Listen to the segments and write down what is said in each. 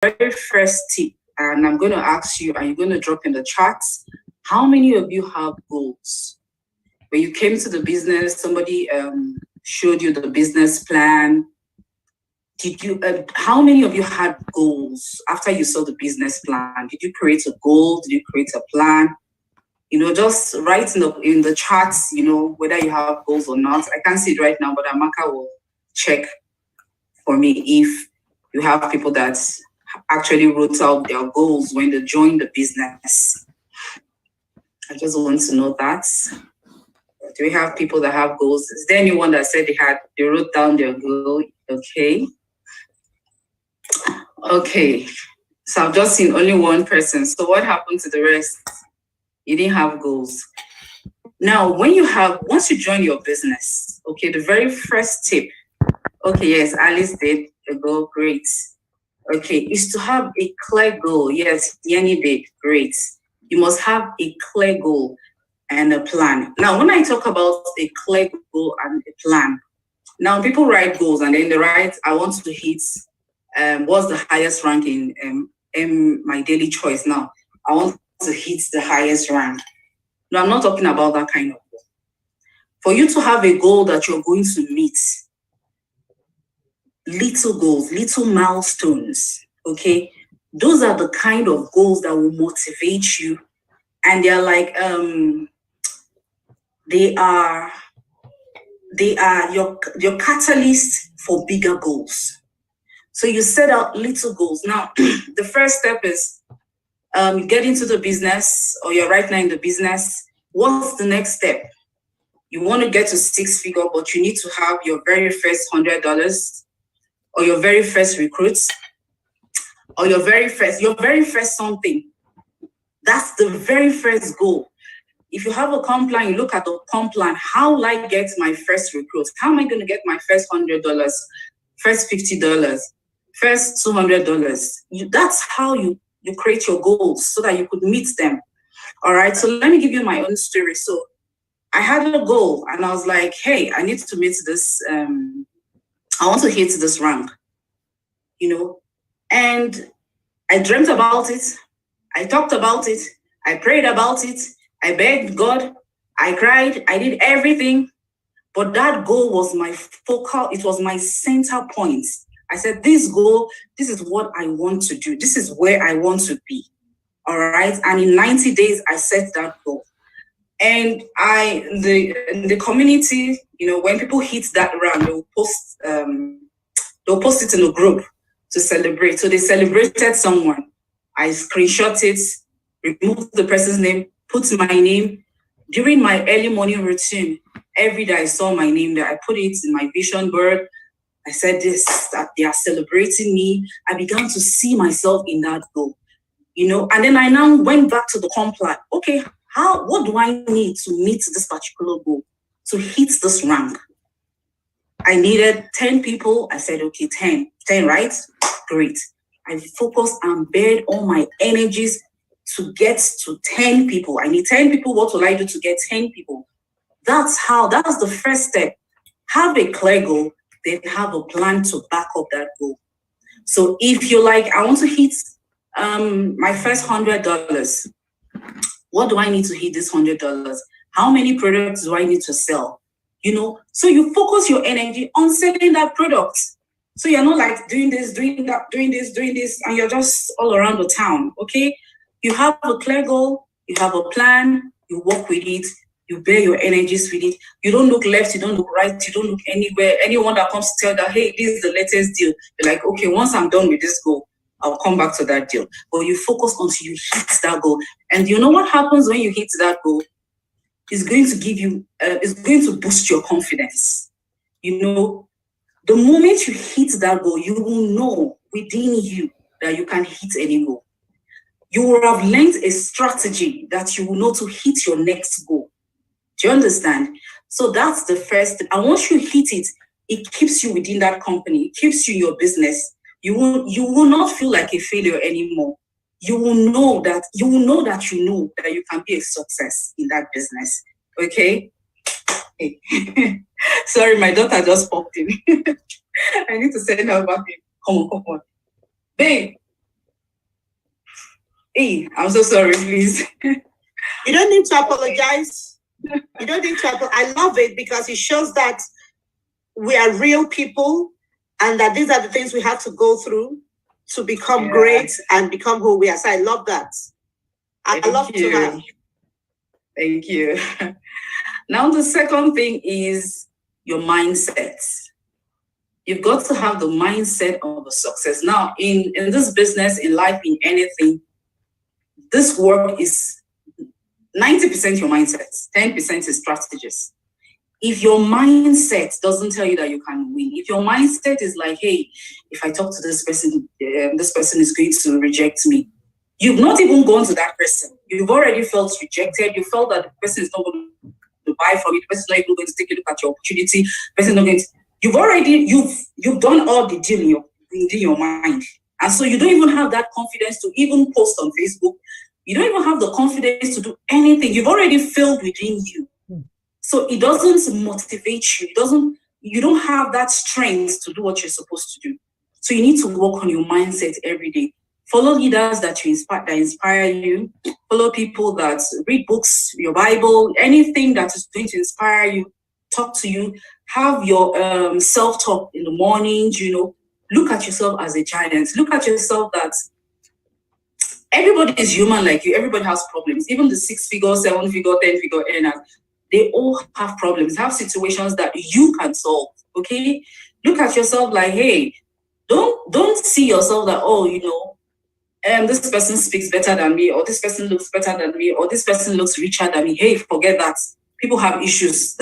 very first tip, and I'm going to ask you, and you're going to drop in the chats, how many of you have goals? When you came to the business, somebody showed you the business plan. Did you? How many of you had goals after you saw the business plan? Did you create a goal? Did you create a plan? Just write in the charts, whether you have goals or not. I can't see it right now, but Amaka will check for me if you have people that actually wrote out their goals when they joined the business. I just want to know that. Do we have people that have goals? Is there anyone that said they wrote down their goal? Okay. Okay. So I've just seen only one person. So what happened to the rest? You didn't have goals. Now, once you join your business, okay, the very first tip, okay, yes, Alice did a goal, great. Okay, is to have a clear goal. Yes, Yanni did, great. You must have a clear goal and a plan. Now, when I talk about a clear goal and a plan, now people write goals and then they write, I want to hit, what's the highest rank in my daily choice now? I want to hit the highest rank. No, I'm not talking about that kind of goal. For you to have a goal that you're going to meet, little goals, little milestones, okay? Those are the kind of goals that will motivate you. And they're like, they are your catalyst for bigger goals. So you set out little goals. Now, the first step is you get into the business, or you're right now in the business. What's the next step? You want to get to 6-figure, but you need to have your very first $100, or your very first recruits, or your very first something. That's the very first goal. If you have a comp plan, you look at the comp plan. How will I get my first recruit? How am I going to get my first $100, first $50, first $200? That's how you create your goals so that you could meet them. All right. So let me give you my own story. So I had a goal and I was like, hey, I need to meet this. I want to hit this rank, and I dreamt about it. I talked about it. I prayed about it. I begged God. I cried. I did everything. But that goal was my focal. It was my center point. I said, this goal, this is what I want to do. This is where I want to be. All right. And in 90 days, I set that goal. And in the community, when people hit that round, they'll post it in a group to celebrate. So they celebrated someone. I screenshot it, removed the person's name, put my name. During my early morning routine, every day I saw my name there. I put it in my vision board. I said that they are celebrating me. I began to see myself in that goal, and then I now went back to the comp plan. Okay, what do I need to meet this particular goal, to hit this rank? I needed 10 people. I said, okay, 10, right? Great. I focused and bared all my energies to get to 10 people. I need 10 people. What will I do to get 10 people? That's the first step. Have a clear goal, then have a plan to back up that goal. So if you're like, I want to hit my first $100, what do I need to hit this $100? How many products do I need to sell? So you focus your energy on selling that product. So you're not like doing this, doing that, doing this, and you're just all around the town, okay? You have a clear goal, you have a plan, you work with it, you bear your energies with it. You don't look left, you don't look right, you don't look anywhere. Anyone that comes to tell that, hey, this is the latest deal, you're like, okay, once I'm done with this goal, I'll come back to that deal. But you focus until you hit that goal. And you know what happens when you hit that goal? It's going to give you, it's going to boost your confidence. The moment you hit that goal, you will know within you that you can hit any goal. You will have learned a strategy that you will know to hit your next goal. Do you understand? So that's the first. And once you hit it, it keeps you within that company. It keeps you in your business. You will not feel like a failure anymore. You will know that you can be a success in that business. Okay? Sorry, my daughter just popped in. I need to send her back in. Come on. Babe, Hey, I'm so sorry, please. You don't need to apologize. You don't need to apologize. I love it because it shows that we are real people and that these are the things we have to go through to become great and become who we are. So I love that. I love to have. Thank you. Now, the second thing is your mindset. You've got to have the mindset of a success. Now, in this business, in life, in anything, this work is 90% your mindset, 10% is strategies. If your mindset doesn't tell you that you can win, if your mindset is like, hey, if I talk to this person is going to reject me. You've not even gone to that person. You've already felt rejected. You felt that the person is not going to buy from you. The person is not even going to take a look at your opportunity. The person is not going to. You've done all the deal in your mind, and so you don't even have that confidence to even post on Facebook. You don't even have the confidence to do anything. You've already failed within you. So it doesn't motivate you. You don't have that strength to do what you're supposed to do. So you need to work on your mindset every day. Follow leaders that inspire you. Follow people that read books, your Bible, anything that is going to inspire you, talk to you. Have your self-talk in the mornings, Look at yourself as a giant. Look at yourself that everybody is human like you. Everybody has problems. Even the 6-figure, 7-figure, 10-figure earners, they all have problems, have situations that you can solve, okay? Look at yourself like, hey, don't see yourself that, this person speaks better than me, or this person looks better than me, or this person looks richer than me. Hey, forget that. People have issues.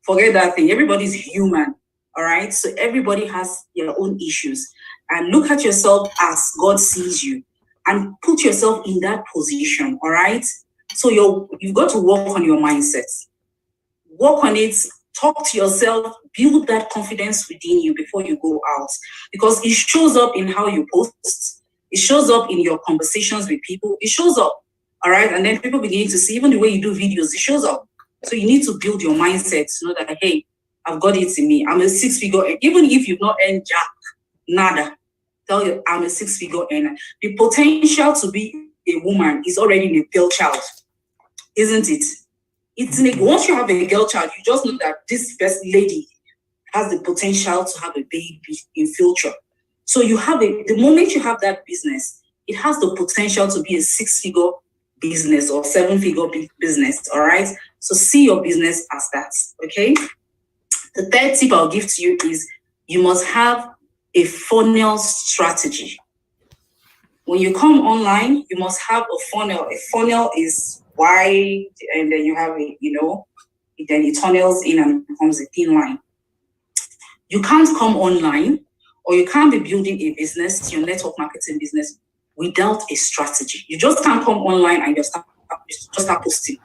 Forget that thing. Everybody's human, all right? So everybody has their own issues. And look at yourself as God sees you and put yourself in that position, all right? So you've got to work on your mindset. Work on it, talk to yourself, build that confidence within you before you go out. Because it shows up in how you post, it shows up in your conversations with people, it shows up, all right? And then people begin to see, even the way you do videos, it shows up. So you need to build your mindset to know that, hey, I've got it in me. I'm a 6-figure, even if you've not earned jack, nada, tell you I'm a 6-figure earner. The potential to be a woman is already in a girl child, isn't it? Once you have a girl child, you just know that this first lady has the potential to have a baby in future. So the moment you have that business, it has the potential to be a 6-figure business or 7-figure business, all right? So see your business as that, okay? The third tip I'll give to you is you must have a funnel strategy. When you come online, you must have a funnel. A funnel is wide, and then you have then it tunnels in and becomes a thin line. You can't come online, or you can't be building a business, your network marketing business, without a strategy. You just can't come online and just start posting.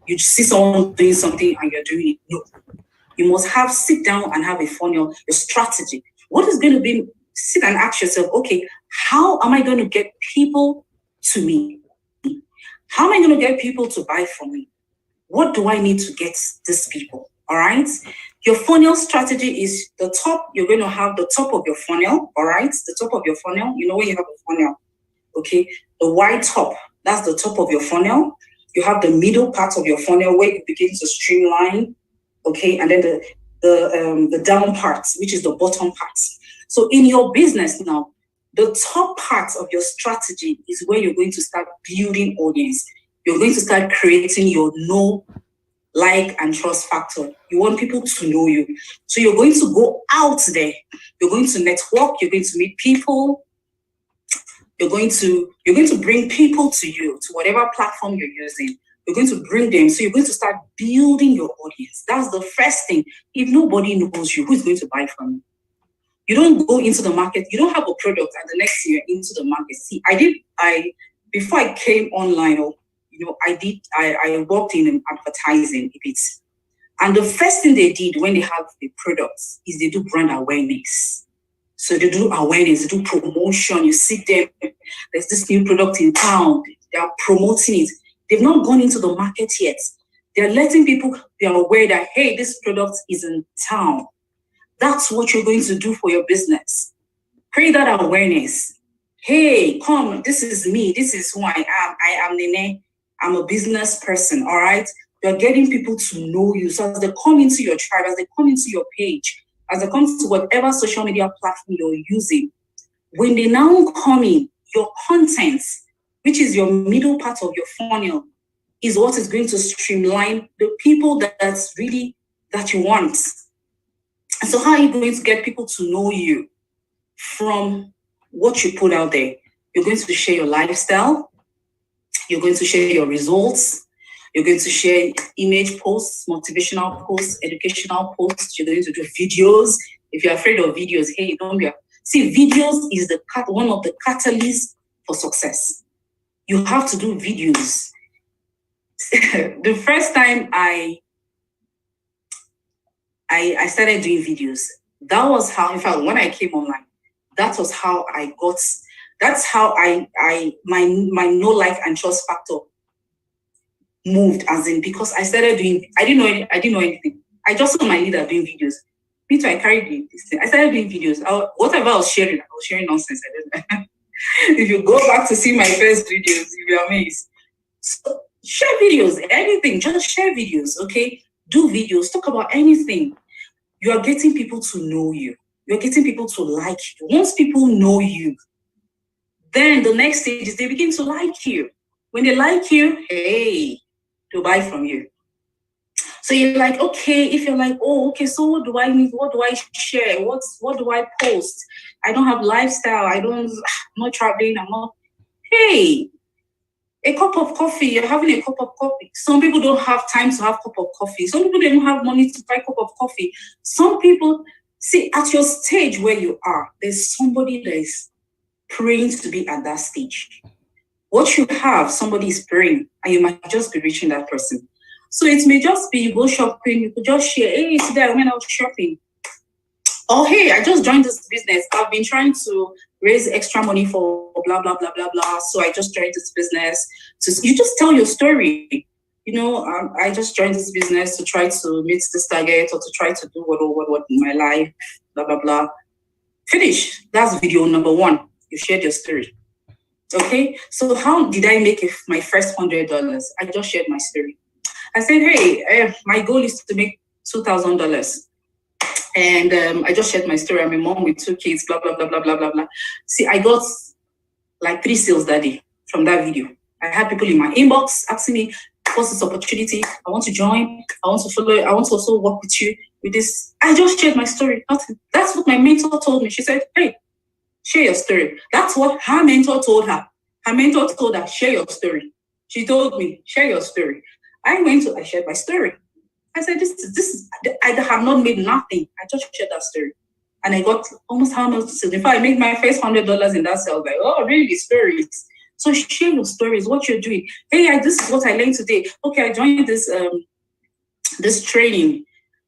You see someone doing something and you're doing it. No. You must sit down and have a funnel, a strategy. What is going to be, sit and ask yourself, okay, how am I going to get people to me? How am I going to get people to buy from me? What do I need to get these people? All right. Your funnel strategy is the top. You're going to have the top of your funnel. All right. The top of your funnel. You know when you have a funnel. Okay. The wide top. That's the top of your funnel. You have the middle part of your funnel where it begins to streamline. Okay. And then the down parts, which is the bottom parts. So in your business now, the top part of your strategy is where you're going to start building audience. You're going to start creating your know, like, and trust factor. You want people to know you. So you're going to go out there. You're going to network. You're going to meet people. You're going to bring people to you, to whatever platform you're using. You're going to bring them. So you're going to start building your audience. That's the first thing. If nobody knows you, who's going to buy from you? You don't go into the market. You don't have a product, and the next year into the market. See, before I came online, I worked in advertising a bit. And the first thing they did when they have the products is they do brand awareness. So they do awareness, they do promotion. You see them, there's this new product in town. They are promoting it. They've not gone into the market yet. They're letting people be aware that, hey, this product is in town. That's what you're going to do for your business. Create that awareness. hey, come, this is me, this is who I am. I am Nene. I'm a business person, all right? You're getting people to know you. So as they come into your tribe, as they come into your page, as they come to whatever social media platform you're using, when they now come in, your content, which is your middle part of your funnel, is what is going to streamline the people that's really that you want. So how are you going to get people to know you from what you put out there? You're going to share your lifestyle. You're going to share your results. You're going to share image posts, motivational posts, educational posts. You're going to do videos. If you're afraid of videos, hey, don't be. See, videos is one of the catalysts for success. You have to do videos. The first time I started doing videos, that was how, in fact, when I came online, that was how I got, that's how my no like and trust factor moved, as in, because I started doing, I didn't know anything. I just saw my leader doing videos. Me too, I carried this thing. I started doing videos. Whatever I was sharing nonsense. I don't know. If you go back to see my first videos, you'll be amazed. So share videos, anything, just share videos, okay? Do videos, talk about anything. You are getting people to know you. You're getting people to like you. Once people know you, then the next stage is they begin to like you. When they like you, hey, they'll buy from you. So you're like, okay, if you're like, oh, okay, so what do I need? What do I share? What do I post? I don't have lifestyle. I'm not traveling. I'm not. Hey, a cup of coffee. You're having a cup of coffee. Some people don't have time to have a cup of coffee. Some people don't have money to buy a cup of coffee. Some people, see, at your stage where you are, there's somebody that is praying to be at that stage. What you have, somebody is praying, and you might just be reaching that person. So it may just be you go shopping, you could just share, hey, today I went out shopping. Oh, hey, I just joined this business. I've been trying to raise extra money for blah, blah, blah, blah, blah. So I just joined this business. You just tell your story. You know, I just joined this business to try to meet this target or to try to do what in my life, blah, blah, blah. Finish. That's video number one. You shared your story. Okay, so how did I make my first $100? I just shared my story. I said, hey, my goal is to make $2,000. And I just shared my story. I'm a mom with 2 kids, blah, blah, blah, blah, blah, blah, blah. See, I got like 3 sales that day from that video. I had people in my inbox asking me, what's this opportunity? I want to join. I want to follow. I want to also work with you with this. I just shared my story. Nothing. That's what my mentor told me. She said, hey, share your story. That's what her mentor told her. Her mentor told her, share your story. She told me, share your story. I shared my story. I said, this is, I have not made nothing. I just shared that story. And I got almost how much sales. In fact, I made my first $100 in that sale. Like, oh, really? Stories. So share your stories, what you're doing. Hey, this is what I learned today. Okay, I joined this training.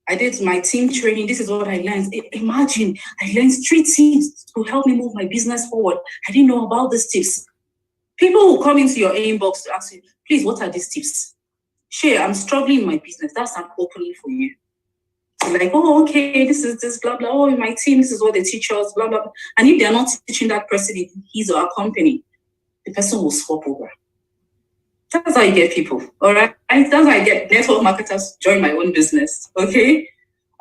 I did my team training. This is what I learned. Imagine, I learned 3 tips to help me move my business forward. I didn't know about these tips. People will come into your inbox to ask you, please, what are these tips? Share, I'm struggling in my business. That's an opening for you. So like, oh, okay, this is this, blah, blah. Oh, in my team, this is what they teach us, blah, blah, blah. And if they're not teaching that person in his or her company, the person will swap over. That's how you get people, all right? That's how I get network marketers to join my own business, okay?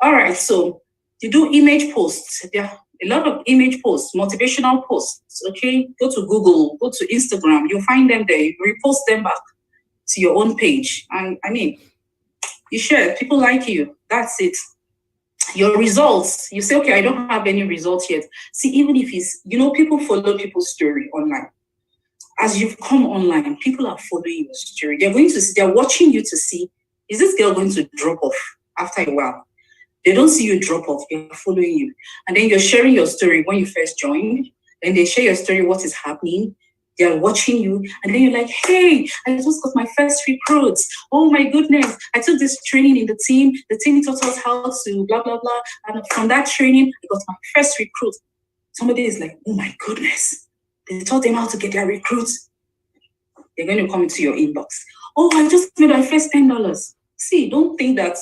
All right, so you do image posts. There are a lot of image posts, motivational posts, okay? Go to Google, go to Instagram. You'll find them there. You repost them back to your own page. And I mean, you share, people like you. That's it. Your results, you say, okay, I don't have any results yet. See, even if it's, people follow people's story online. As you've come online, people are following your story. They're watching you to see, is this girl going to drop off after a while? They don't see you drop off, they're following you. And then you're sharing your story when you first joined. Then they share your story, what is happening. They're watching you. And then you're like, hey, I just got my first recruits. Oh my goodness. I took this training in the team. The team taught us how to blah, blah, blah. And from that training, I got my first recruit. Somebody is like, oh my goodness. They taught them how to get their recruits. They're going to come into your inbox. Oh, I just made my first $10. See, don't think that,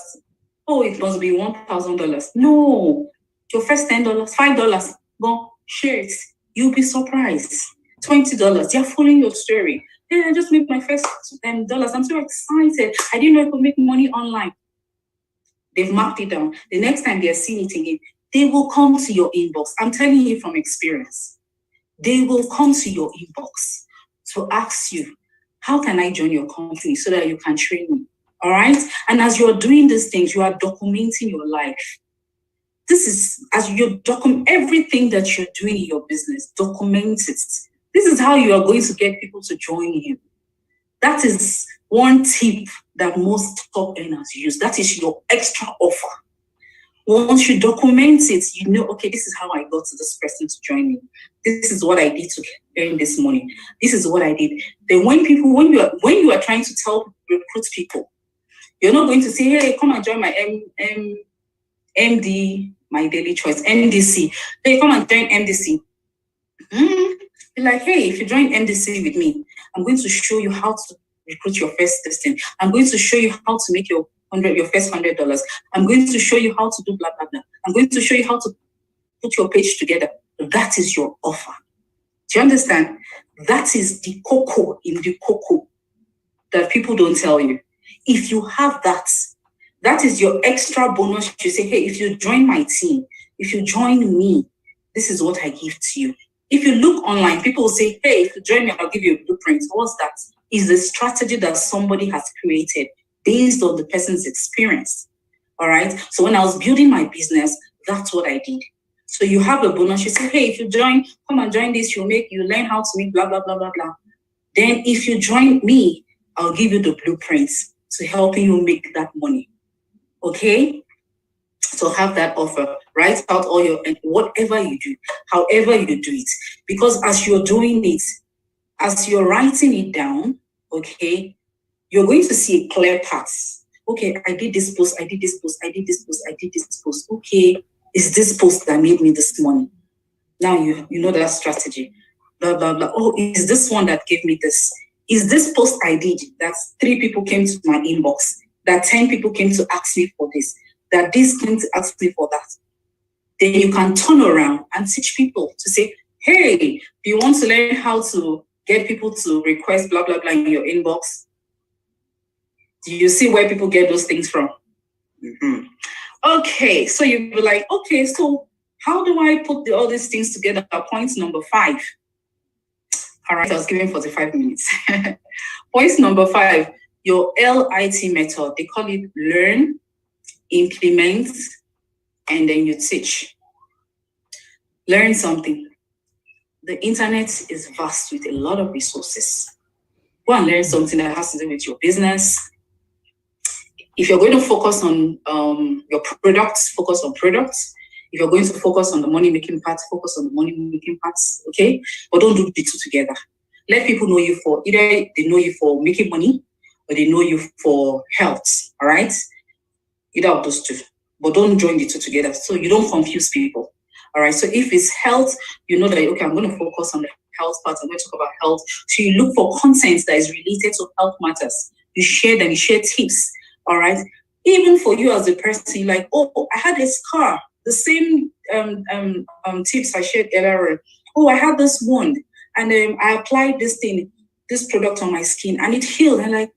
oh, it must be $1,000. No, your first $10, $5, go share it. You'll be surprised. $20. They're following your story. Hey, I just made my first dollars. I'm so excited. I didn't know I could make money online. They've marked it down. The next time they're seeing it again, they will come to your inbox. I'm telling you from experience. They will come to your inbox to ask you, how can I join your company so that you can train me? All right? And as you're doing these things, you are documenting your life. This is, as you document everything that you're doing in your business, document it. This is how you are going to get people to join you. That is one tip that most top earners use. That is your extra offer. Once you document it, you know, okay, this is how I got to this person to join me. This is what I did to earn this money. This is what I did. Then when you are trying to recruit people, you're not going to say, hey, come and join my MD, my daily choice, MDC. Hey, come and join MDC. Be like, hey, if you join MDC with me, I'm going to show you how to recruit your first testing. I'm going to show you how to make your first $100. I'm going to show you how to do blah, blah, blah. I'm going to show you how to put your page together. That is your offer. Do you understand? That is the cocoa in the cocoa that people don't tell you. If you have that, that is your extra bonus. You say, hey, if you join my team, if you join me, this is what I give to you. If you look online, people will say, hey, if you join me, I'll give you a blueprint. What's that? Is the strategy that somebody has created based on the person's experience. All right. So when I was building my business, that's what I did. So you have a bonus. You say, hey, if you join, come and join this, you learn how to make blah, blah, blah, blah, blah. Then if you join me, I'll give you the blueprints to help you make that money. Okay? So have that offer. Write out all your, whatever you do, however you do it. Because as you're doing it, as you're writing it down, okay, you're going to see a clear path. Okay, I did this post, I did this post, I did this post, I did this post. Okay, it's this post that made me this money. Now you know that strategy. Blah, blah, blah. Oh, is this one that gave me this? Is this post I did that 3 people came to my inbox, that 10 people came to ask me for this, that this came to ask me for that? Then you can turn around and teach people to say, hey, do you want to learn how to get people to request blah, blah, blah in your inbox? Do you see where people get those things from? Mm-hmm. Okay, so you'll be like, okay, so how do I put all these things together? Point number 5. All right, I was given 45 minutes. Point number 5, your LIT method. They call it learn, implement, and then you teach. Learn something. The internet is vast with a lot of resources. Go and learn something that has to do with your business. If you're going to focus on your products, focus on products. If you're going to focus on the money-making part, focus on the money-making parts, okay? But don't do the two together. Let people know you for, either they know you for making money or they know you for health, all right? Either of those two. But don't join the two together so you don't confuse people, all right? So if it's health, you know that, okay, I'm going to focus on the health part. I'm going to talk about health. So you look for content that is related to health matters. You share them, you share tips, all right? Even for you as a person, you're like, oh, I had a scar. The same tips I shared earlier. Oh, I had this wound, and I applied this product on my skin, and it healed. And like,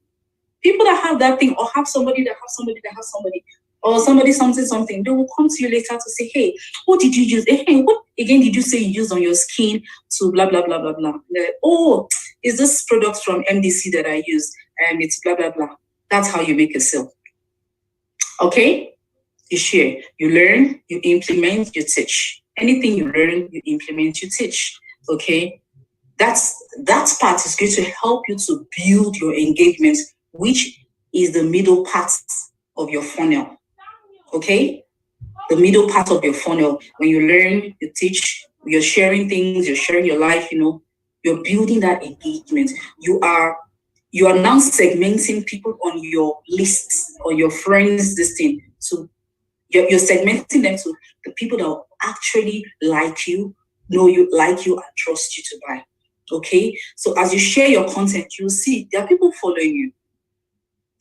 people that have that thing, or have somebody that has somebody that has somebody, or somebody something, they will come to you later to say, hey, what did you use? Hey, what again did you say you used on your skin to blah, blah, blah, blah, blah. Like, oh, is this product from MDC that I use? And it's blah, blah, blah. That's how you make a sale. Okay? You share, you learn, you implement, you teach. Anything you learn, you implement, you teach. Okay? That part is going to help you to build your engagement, which is the middle part of your funnel. Okay? The middle part of your funnel. When you learn, you teach, you're sharing things, you're sharing your life, you're building that engagement. You are now segmenting people on your lists or your friends' listing. So you're segmenting them to the people that will actually like you, know you, like you, and trust you to buy. Okay? So as you share your content, you'll see there are people following you.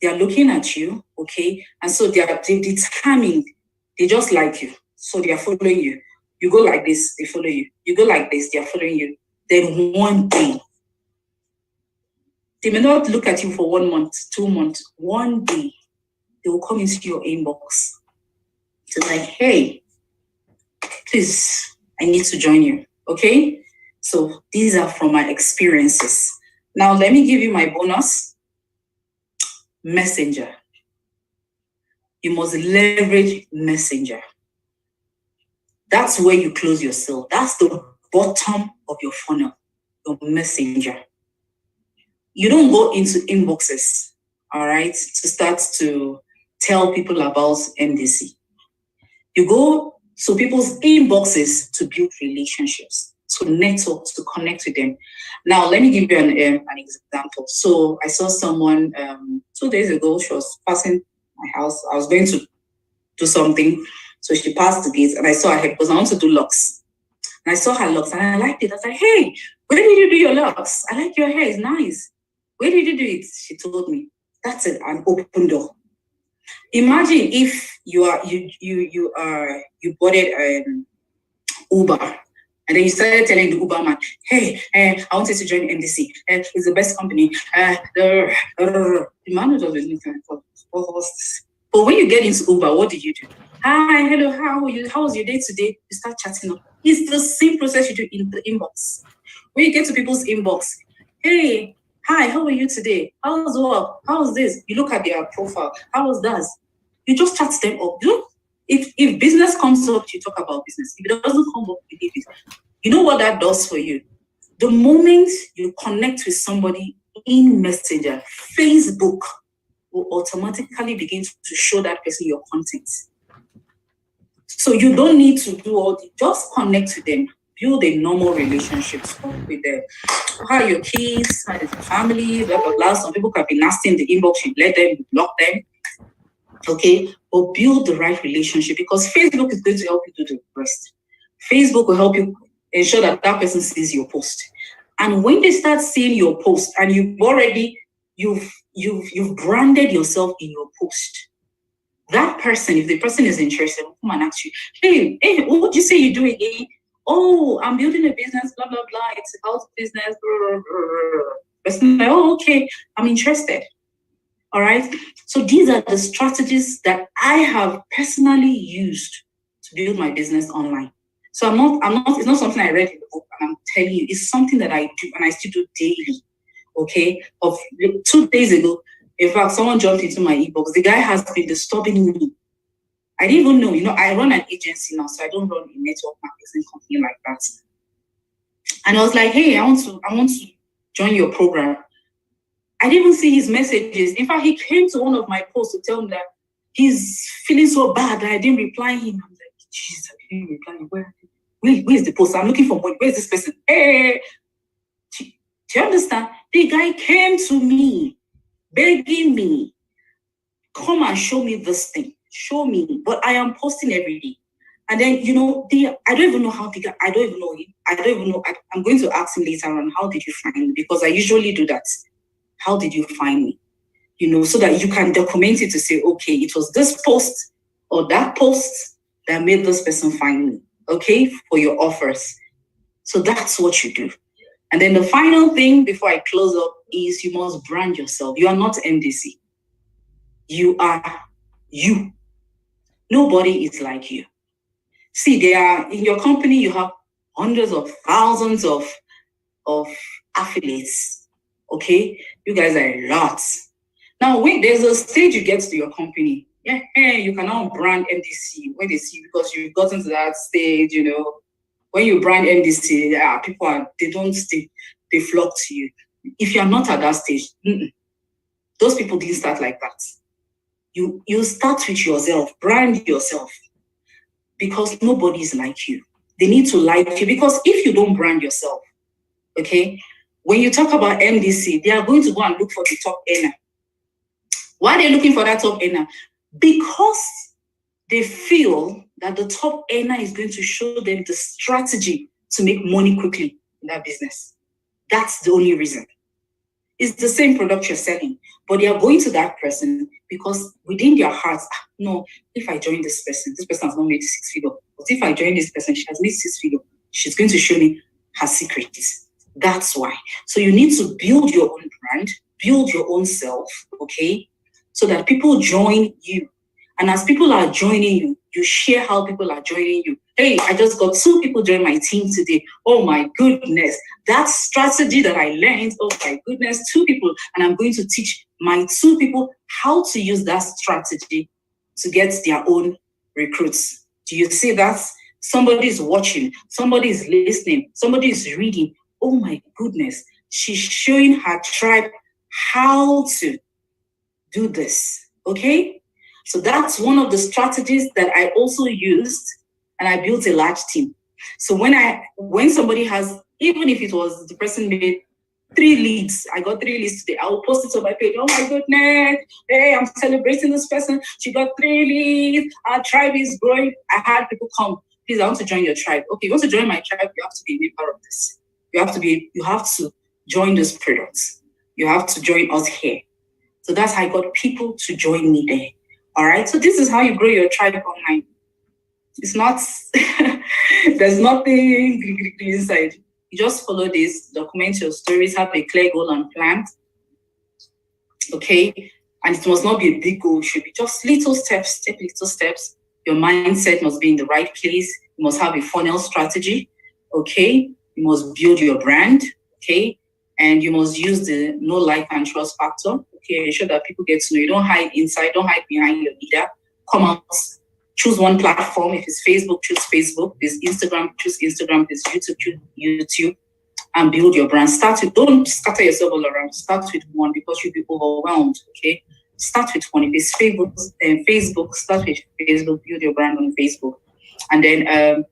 They are looking at you, okay? And so they're determined. They just like you. So they are following you. You go like this, they follow you. You go like this, they are following you. then one day, they may not look at you for 1 month, 2 months, one day, they will come into your inbox. To like, hey, please, I need to join you. Okay? So these are from my experiences. Now let me give you my bonus. Messenger. You must leverage Messenger. That's where you close your sale. That's the bottom of your funnel, your Messenger. You don't go into inboxes, all right, to start to tell people about MDC. You go to people's inboxes to build relationships, to network, to connect with them. Now, let me give you an example. So I saw someone 2 days ago. She was passing my house. I was going to do something. So she passed the gate and I saw her hair because I want to do locks. And I saw her locks and I liked it. I was like, hey, where did you do your locks? I like your hair. It's nice. Where did you do it? She told me. That's it, an open door. Imagine if you boarded Uber, and then you started telling the Uber man, hey, I wanted to join MDC. It's the best company. The man was always looking for what's this? But when you get into Uber, what do you do? Hi, hello, how are you? How was your day today? You start chatting up. It's the same process you do in the inbox. When you get to people's inbox, hey, hi, how are you today? How's work? How's this? You look at their profile. How was that? You just chat them up. If business comes up, you talk about business. If it doesn't come up, you leave it. You know what that does for you? The moment you connect with somebody in Messenger, Facebook will automatically begin to show that person your content. So you don't need to do all the, just connect with them, build a normal relationship with them. How are your kids? How is your family? Blah, blah, blah. Some people can be nasty in the inbox, you let them, you block them. Okay, but build the right relationship because Facebook is going to help you do the rest. Facebook will help you ensure that that person sees your post. And when they start seeing your post and you've branded yourself in your post, that person, if the person is interested, will come and ask you, hey, what did you say you do again? Oh, I'm building a business, blah, blah, blah. It's a house business. Blah, blah, blah. Person like, oh, okay, I'm interested. All right. So these are the strategies that I have personally used to build my business online. So it's not something I read in the book and I'm telling you, it's something that I do and I still do daily. Okay. 2 days ago, in fact, someone jumped into my inbox. The guy has been disturbing me. I didn't even know, I run an agency now, so I don't run a network marketing company like that. And I was like, hey, I want to join your program. I didn't even see his messages. In fact, he came to one of my posts to tell me that he's feeling so bad that I didn't reply him. I'm like, Jesus, I didn't reply him. Where's the post? I'm looking for money. Where's this person? Hey, do you understand? The guy came to me, begging me, come and show me this thing. Show me. But I am posting every day. And then, I don't even know how the guy, I don't even know him. I don't even know. I'm going to ask him later on, how did you find me? Because I usually do that. How did you find me? So that you can document it to say, okay, it was this post or that post that made this person find me, okay, for your offers. So that's what you do. And then the final thing before I close up is you must brand yourself. You are not MDC. You are you. Nobody is like you. See, in your company, you have hundreds of thousands of affiliates. Okay, you guys are a lot. Now, there's a stage you get to your company. Yeah, you can now brand MDC when they see you because you've gotten to that stage. When you brand MDC, people they flock to you. If you're not at that stage, those people didn't start like that. You start with yourself, brand yourself, because nobody is like you. They need to like you because if you don't brand yourself, okay. When you talk about MDC, they are going to go and look for the top earner. Why are they looking for that top earner? Because they feel that the top earner is going to show them the strategy to make money quickly in that business. That's the only reason. It's the same product you're selling, but they are going to that person because within their hearts, no, if I join this person has not made 6 figures. But if I join this person, she has made 6 figures. She's going to show me her secrets. That's why. So you need to build your own brand, build your own self, okay? So that people join you. And as people are joining you, you share how people are joining you. Hey, I just got 2 people join my team today. Oh my goodness. That strategy that I learned, oh my goodness, 2 people. And I'm going to teach my 2 people how to use that strategy to get their own recruits. Do you see that? Somebody is watching, somebody is listening, somebody is reading. Oh my goodness, she's showing her tribe how to do this. Okay? So that's one of the strategies that I also used, and I built a large team. So when somebody has, even if it was the person made 3 leads, I got 3 leads today, I will post it on my page. Oh my goodness, hey, I'm celebrating this person. She got 3 leads. Our tribe is growing. I had people come. Please, I want to join your tribe. Okay, you want to join my tribe? You have to be a member of this. You have to join this product. You have to join us here. So that's how I got people to join me there. All right. So this is how you grow your tribe online. It's not, there's nothing inside. You just follow this, document your stories, have a clear goal and plan. Okay. And it must not be a big goal. It should be just little steps, take little steps. Your mindset must be in the right place. You must have a funnel strategy. Okay. You must build your brand. Okay. And you must use the know, like, and trust factor. Okay, ensure that people get to know you. Don't hide inside, don't hide behind your leader. Come out, choose one platform. If it's Facebook, choose Facebook. If it's Instagram, choose Instagram. If it's YouTube, choose YouTube. And build your brand. Don't scatter yourself all around. Start with one because you'll be overwhelmed. Okay, start with one. If it's Facebook, start with Facebook. Build your brand on Facebook, and then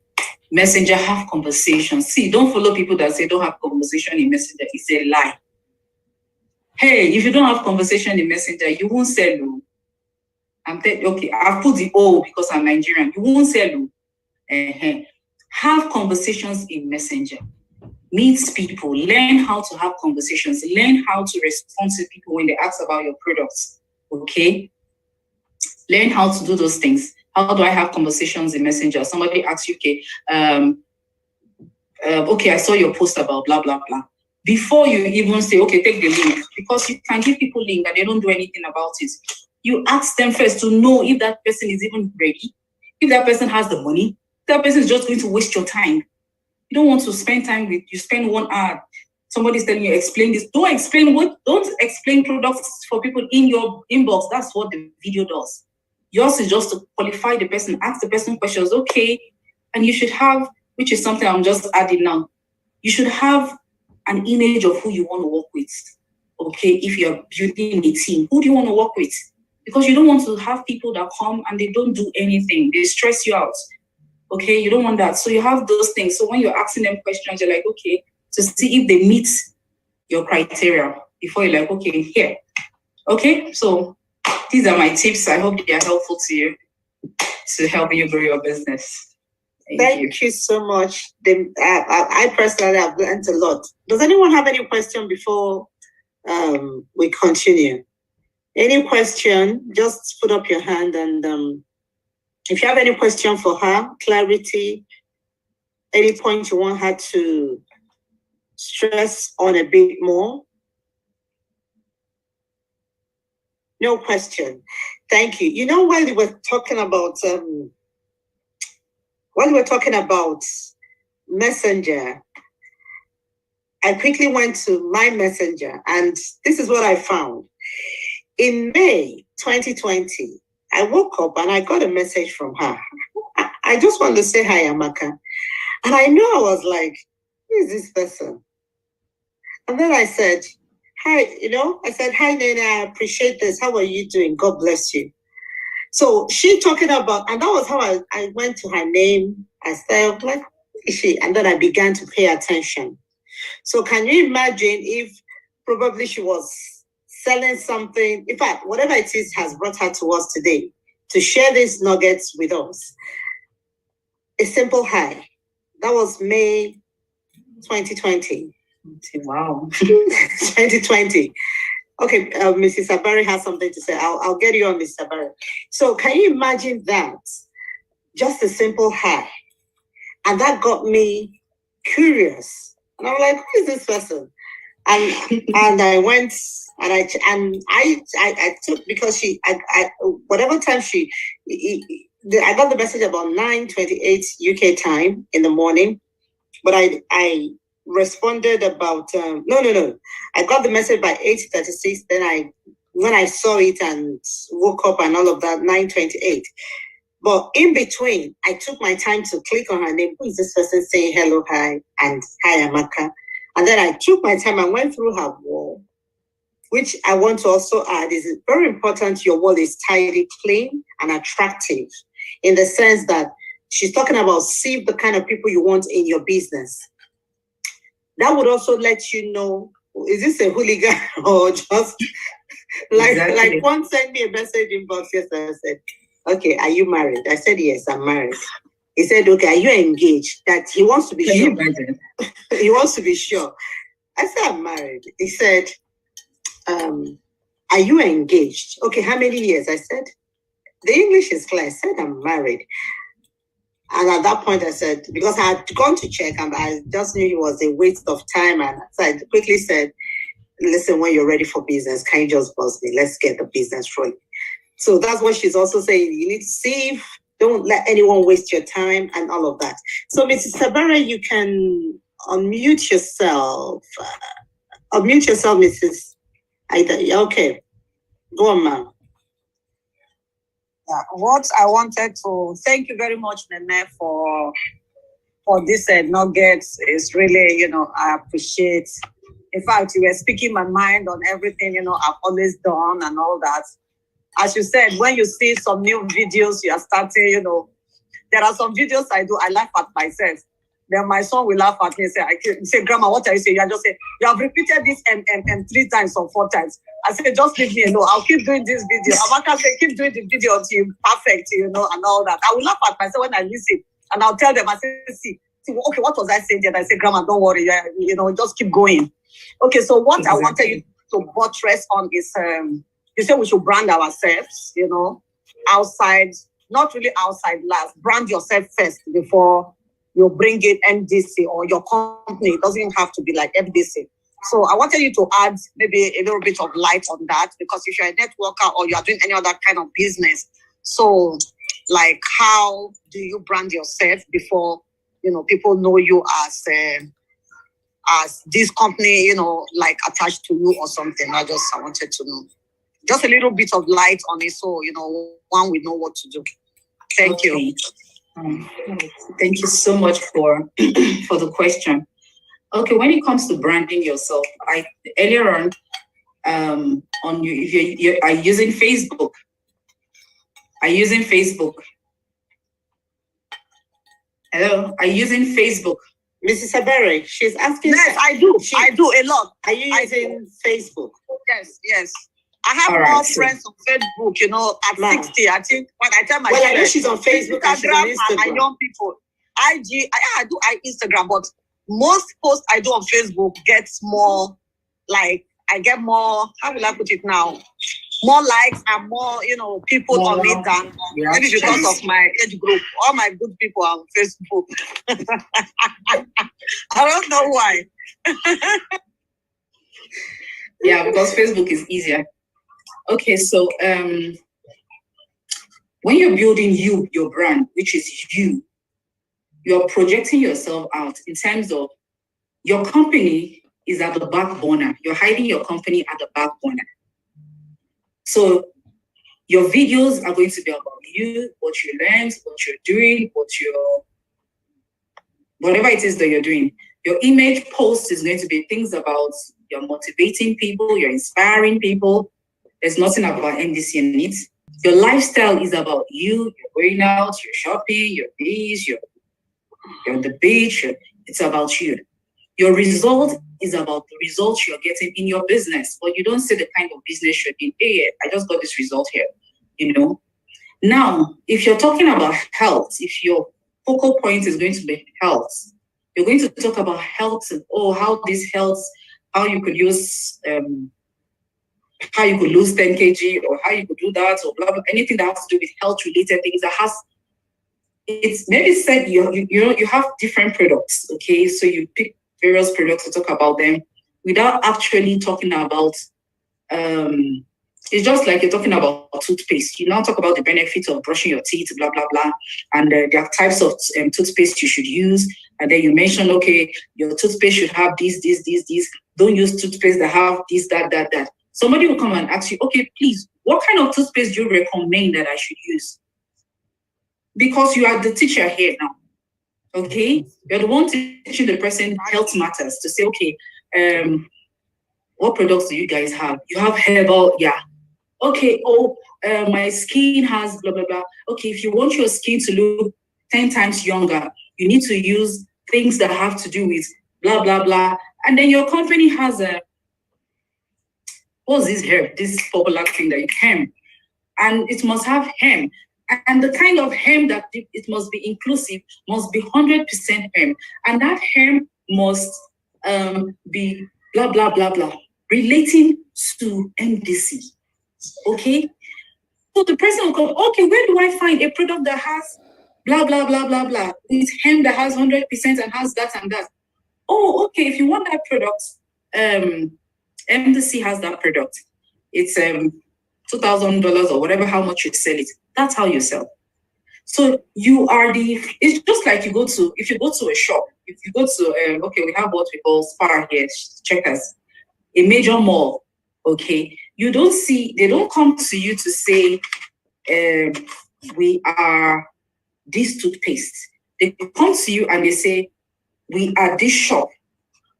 Messenger, have conversations. See, don't follow people that say don't have conversation in Messenger. It's a lie. Hey, if you don't have conversation in Messenger, you won't sell. Okay, I've put the O because I'm Nigerian. You won't sell. Have conversations in Messenger. Meet people. Learn how to have conversations. Learn how to respond to people when they ask about your products. Okay? Learn how to do those things. How do I have conversations in Messenger? Somebody asks you, okay, I saw your post about blah, blah, blah. Before you even say, okay, take the link, because you can give people link and they don't do anything about it. You ask them first to know if that person is even ready, if that person has the money, if that person is just going to waste your time. You don't want to spend time with, you spend 1 hour, somebody's telling you, explain this. Don't explain products for people in your inbox. That's what the video does. Yours is just to qualify the person, ask the person questions, okay, and you should have, which is something I'm just adding now, you should have an image of who you want to work with. Okay, if you're building a team, who do you want to work with? Because you don't want to have people that come and they don't do anything. They stress you out. Okay, you don't want that. So you have those things. So when you're asking them questions, you're like, okay, to see if they meet your criteria before you're like, okay, here. Okay, so these are my tips. I hope they are helpful to you to help you grow your business. Thank you so much. I personally have learned a lot. Does anyone have any question before we continue? Any question, just put up your hand, and if you have any question for her, clarity, any point you want her to stress on a bit more. No question. Thank you. You know, while we were talking about Messenger, I quickly went to my Messenger, and this is what I found. In May 2020, I woke up and I got a message from her. I just wanted to say hi, Amaka. And I know I was like, who is this person? And then I said, hi, I said, hi, Nena, I appreciate this. How are you doing? God bless you. So she talking about, and that was how I went to her name. I said, like, who is she? And then I began to pay attention. So can you imagine if probably she was selling something? In fact, whatever it is has brought her to us today to share these nuggets with us. A simple hi. That was May 2020. Wow. 2020. Okay, Mrs. Sabari has something to say. I'll get you on, Mrs. Sabari. So can you imagine that? Just a simple hi. And that got me curious. And I'm like, who is this person? And I went and I took, because I whatever time I got the message about 9:28 UK time in the morning, but I responded about no. I got the message by 8:36. Then when I saw it and woke up and all of that, 9:28. But in between, I took my time to click on her name. Who is this person saying hello, hi, and hi, Amaka? And then I took my time and went through her wall, which I want to also add is very important. Your wall is tidy, clean, and attractive, in the sense that she's talking about see the kind of people you want in your business. That would also let you know, is this a hooligan or just like one sent me a message inbox yesterday and said, okay, are you married? I said, yes, I'm married. He said, okay, are you engaged? That he wants to be sure. He wants to be sure. I said, I'm married. He said, are you engaged? Okay, how many years? I said, the English is clear. I said, I'm married. And at that point, I said, because I had gone to check and I just knew it was a waste of time. And so I quickly said, listen, when you're ready for business, can you just buzz me? Let's get the business rolling. So that's what she's also saying. You need to save. Don't let anyone waste your time and all of that. So, Mrs. Sabara, you can unmute yourself. Unmute yourself, Mrs. Aida. Okay. Go on, ma'am. Yeah, what I wanted to thank you very much, Nene, for this nuggets is really, I appreciate. In fact, you were speaking my mind on everything, I've always done and all that. As you said, when you see some new videos, you are starting, there are some videos I do, I laugh at myself. Then my son will laugh at me and say, Grandma, what are you saying? I just say, you have repeated this and 3 times or 4 times. I say, just leave me alone. I'll keep doing this video. Amaka say, keep doing the video until you're perfect, and all that. I will laugh at myself when I listen. And I'll tell them, I say, see, okay, what was I saying there? I say, Grandma, don't worry. Just keep going. Okay, so what I wanted you to buttress on is, you said we should brand ourselves, outside, not really outside last. Brand yourself first before you bring it MDC or your company. It doesn't have to be like MDC. So I wanted you to add maybe a little bit of light on that, because if you're a networker or you're doing any other kind of business, so like how do you brand yourself before, people know you as this company, like attached to you or something. I wanted to know. Just a little bit of light on it so, one will know what to do. Thank you. Thank you so much for the question. Okay, when it comes to branding yourself, earlier on if you are using Facebook. Hello, are you using Facebook? Mrs. Sabere, she's asking. Yes, I do. I do a lot. Are you using Facebook? Yes. I have more friends on Facebook, at 60. I think when I tell my I know she's on Facebook and she's on Instagram. And my young people. I do Instagram, but most posts I do on Facebook gets more, like, I get more, how will I put it now? More likes and more, people on it than maybe because of my age group. All my good people are on Facebook. I don't know why. Yeah, because Facebook is easier. Okay, so when you're building your brand, which is you're projecting yourself out in terms of your company is at the back burner. You're hiding your company at the back burner. So your videos are going to be about you, what you learned, what you're doing, whatever it is that you're doing. Your image post is going to be things about you're motivating people, you're inspiring people. There's nothing about MDC in it. Your lifestyle is about you. You're going out, you're shopping, you're this, you're on the beach. It's about you. Your result is about the results you're getting in your business, but you don't say the kind of business you're doing. Hey, I just got this result here, Now, if you're talking about health, if your focal point is going to be health, you're going to talk about health and how this health, how you could use, how you could lose 10 kg or how you could do that or blah, blah, anything that has to do with health related things it's maybe said you have different products, okay? So you pick various products, to talk about them without actually talking about it's just like you're talking about toothpaste. You now talk about the benefits of brushing your teeth, blah, blah, blah. And there are types of toothpaste you should use. And then you mention, okay, your toothpaste should have this. Don't use toothpaste that have this, that. Somebody will come and ask you, okay, please, what kind of toothpaste do you recommend that I should use? Because you are the teacher here now, okay? You're the one teaching the person health matters to say, okay, what products do you guys have? You have herbal, yeah. Okay, my skin has blah, blah, blah. Okay, if you want your skin to look 10 times younger, you need to use things that have to do with blah, blah, blah. And then your company has what's this herb, this popular thing that you hemp. And it must have hemp. And the kind of hemp that it must be inclusive must be 100% hemp. And that hemp must be blah, blah, blah, blah, relating to MDC. Okay? So the person will come, okay, where do I find a product that has blah, blah, blah, blah, blah, with hemp that has 100% and has that and that? Oh, okay, if you want that product, MDC has that product. It's $2,000 or whatever, how much you sell it. That's how you sell. So you are it's just like if you go to a shop, if you go to, okay, we have what we call Spar here, Checkers, a major mall, okay, they don't come to you to say, we are this toothpaste. They come to you and they say, we are this shop.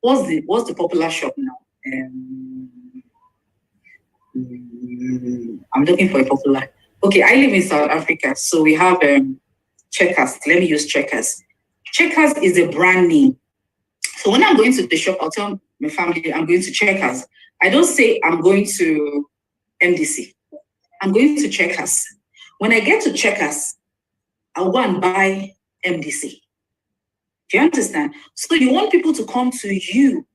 What's the popular shop now? I'm looking for a popular. Okay, I live in South Africa, so we have Checkers. Let me use Checkers. Checkers is a brand name. So when I'm going to the shop, I'll tell my family I'm going to Checkers. I don't say I'm going to MDC. I'm going to Checkers. When I get to Checkers, I'll go and buy MDC. Do you understand? So you want people to come to you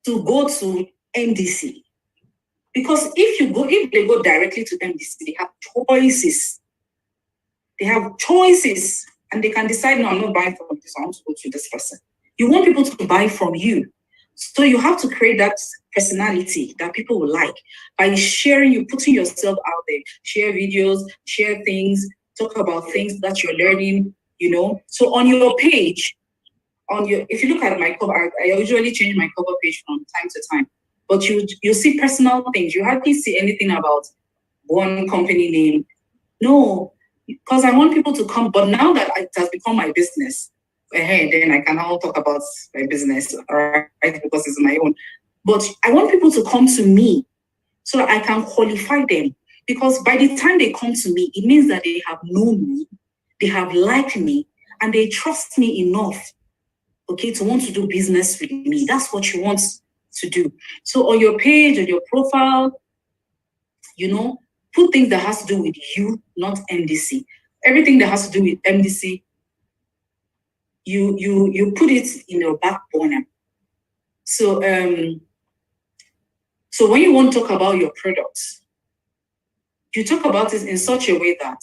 to go to MDC. Because if they go directly to MDC, they have choices. They have choices, and they can decide, no, I'm not buying from this, I want to go to this person. You want people to buy from you. So you have to create that personality that people will like by sharing, you putting yourself out there, share videos, share things, talk about things that you're learning, So on your page, if you look at my cover, I usually change my cover page from time to time. But you see personal things. You hardly see anything about one company name. No, because I want people to come. But now that it has become my business, then I can now talk about my business, right? Because it's my own. But I want people to come to me so that I can qualify them. Because by the time they come to me, it means that they have known me, they have liked me, and they trust me enough, okay, to want to do business with me. That's what you want to do. So on your page, on your profile, put things that has to do with you, not MDC. Everything that has to do with MDC, you put it in your back burner. So so when you want to talk about your products, you talk about it in such a way that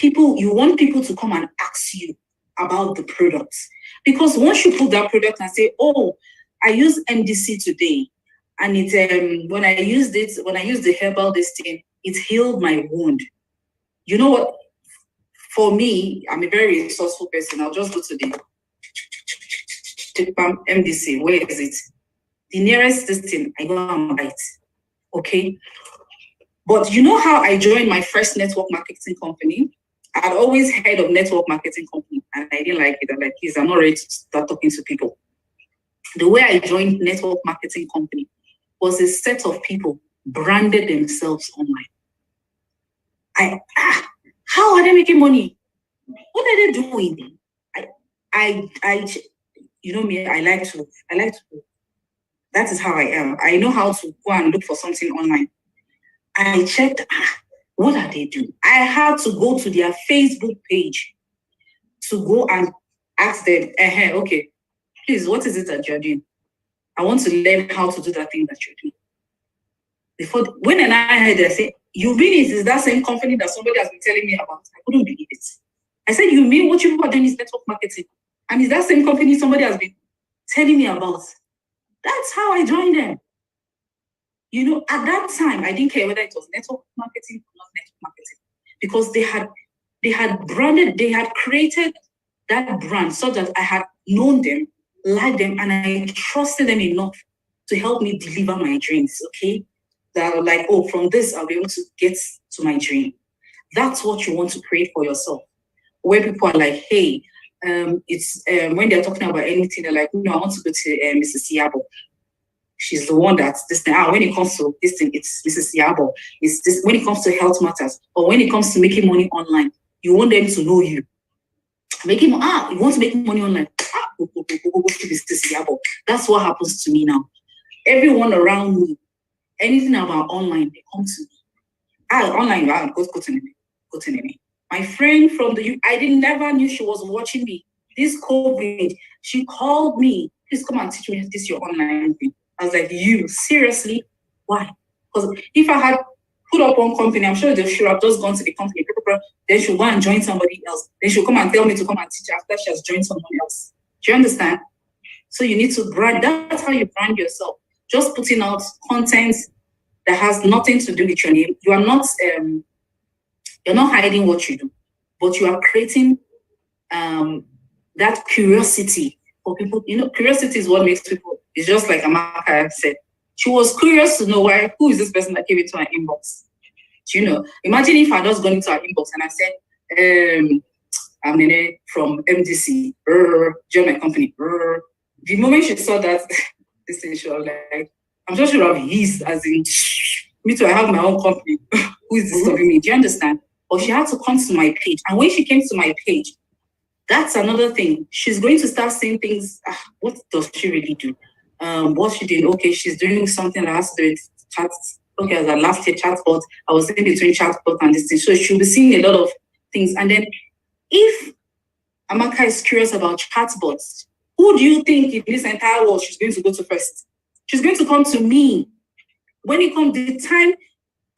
you want people to come and ask you about the products. Because once you put that product and say, oh, I use MDC today, and when I used the herbal thing, it healed my wound. You know what? For me, I'm a very resourceful person. I'll just go to the MDC. Where is it? The nearest thing, I go and buy it. Okay. But you know how I joined my first network marketing company? I'd always heard of network marketing company, and I didn't like it. I'm like, please, I'm not ready to start talking to people. The way I joined network marketing company was a set of people branded themselves online. How are they making money? What are they doing? You know me, I like to, that is how I am. I know how to go and look for something online. I checked, what are they doing? I had to go to their Facebook page to go and ask them, okay, please, what is it that you're doing? I want to learn how to do that thing that you're doing. When I heard it, I said, you mean it is that same company that somebody has been telling me about? I couldn't believe it. I said, you mean what you people are doing is network marketing? And it's that same company somebody has been telling me about. That's how I joined them. You know, at that time, I didn't care whether it was network marketing or not network marketing, because they had branded, they had created that brand so that I had known them, liked them, and I trusted them enough to help me deliver my dreams. Okay, that like, oh, from this I'll be able to get to my dream. That's what you want to create for yourself. Where people are like, hey, it's when they're talking about anything, they're like, no, I want to go to Mrs. Yabo. She's the one that's this thing. When it comes to this thing, it's Mrs. Yabo. It's this when it comes to health matters, or when it comes to making money online, you want them to know you. You want to make money online. Go to Mrs. Yabo. That's what happens to me now. Everyone around me, anything about online, they come to me. Online, go to me. Go to me. My friend from the U, I never knew she was watching me. This COVID, she called me. Please come and teach me this your online thing. I was like, you seriously? Why? Because if I had put up one company, I'm sure they should have just gone to the company. Then she'll go and join somebody else. Then she'll come and tell me to come and teach after she has joined someone else. Do you understand? So you need to brand. That's how you brand yourself. Just putting out content that has nothing to do with your name. You are not you're not hiding what you do, but you are creating that curiosity for people. You know, curiosity is what makes people. It's just like Amaka said. She was curious to know who is this person that came into her inbox. Do you know? Imagine if I just gone into her inbox and I said, I'm Nene from MDC, join my company. The moment she saw that, this thing, she was like, I'm sure she would have hissed, as in, me too, I have my own company. Who is disturbing me? Do you understand? Or she had to come to my page. And when she came to my page, that's another thing. She's going to start saying things. What does she really do? What she did? Okay, she's doing something that has to do with chats. Okay, as a last year chatbot, I was in between chatbot and this thing. So she'll be seeing a lot of things. And then if Amaka is curious about chatbots, who do you think in this entire world she's going to go to first? She's going to come to me. When it comes the time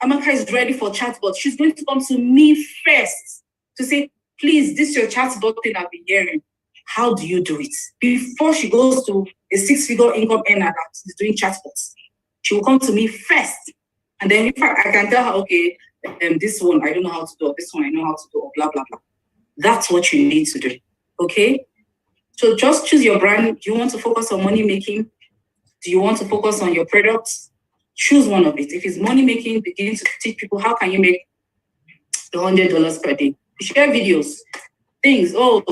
Amaka is ready for chatbot, she's going to come to me first to say, please, this is your chatbot thing I've been hearing. How do you do it? Before she goes to a 6-figure income earner that is doing chatbots, she will come to me first. And then if I can tell her, okay, this one I don't know how to do, or this one I know how to do, or blah, blah, blah. That's what you need to do, okay? So just choose your brand. Do you want to focus on money making? Do you want to focus on your products? Choose one of it. If it's money making, begin to teach people how can you make $100 per day. Share videos, things. Oh,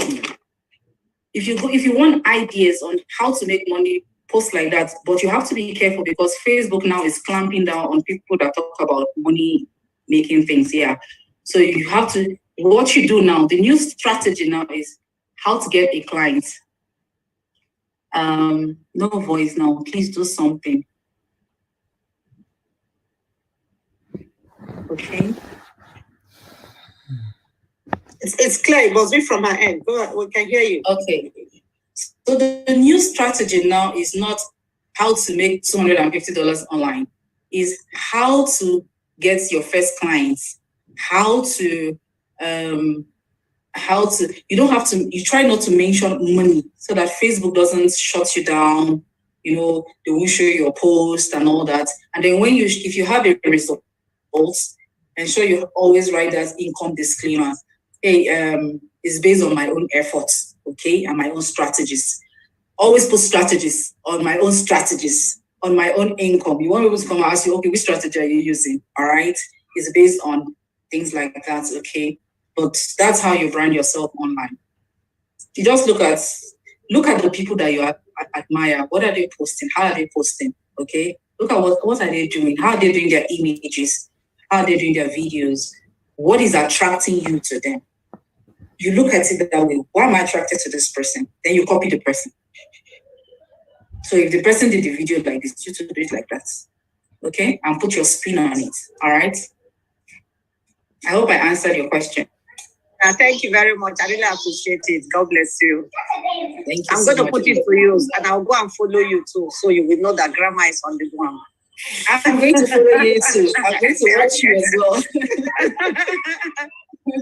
if you want ideas on how to make money, post like that. But you have to be careful because Facebook now is clamping down on people that talk about money making things. Yeah. So you have to, what you do now, the new strategy now is how to get a client. No voice now. Please do something. Okay. It's clear. It must be from her end. Go ahead. We can hear you. Okay. So the new strategy now is not how to make $250 online. Is how to get your first clients. How to you don't have to, you try not to mention money so that Facebook doesn't shut you down. You know, they won't show your post and all that. And then if you have a result, ensure you always write that income disclaimer. Hey, it's based on my own efforts, okay, and my own strategies. Always put strategies on my own strategies, on my own income. You want people to come and ask you, okay, which strategy are you using? All right, it's based on things like that, okay. But that's how you brand yourself online. You just look at the people that you admire. What are they posting? How are they posting? Okay, look at what are they doing? How are they doing their images? How are they doing their videos? What is attracting you to them? You look at it that way. Why am I attracted to this person? Then you copy the person. So if the person did the video like this, you should do it like that. Okay? And put your spin on it. All right? I hope I answered your question. Thank you very much. I really appreciate it. God bless you. Thank you. I'm going to put it to use and I'll go and follow you too. So you will know that grandma is on the ground. I'm going to follow you too. I'm going to watch you as well.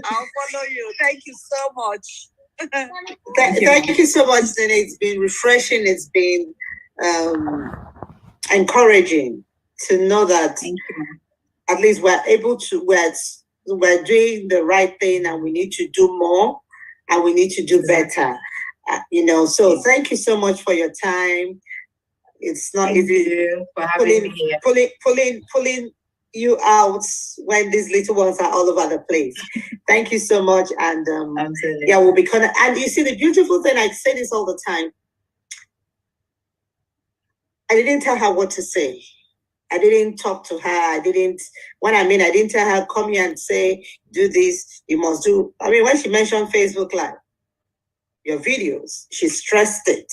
I'll follow you. Thank you so much. Thank you so much, Nene. It's been refreshing. It's been encouraging to know that at least we're able to, we're doing the right thing, and we need to do more, and we need to do better. So thank you so much for your time. It's not easy for having me here. Pulling you out when these little ones are all over the place. Thank you so much. And we'll be and you see, the beautiful thing, I say this all the time, I didn't tell her what to say. I didn't talk to her. I didn't tell her, come here and say, do this, you must do. When she mentioned Facebook Live, your videos, she stressed it.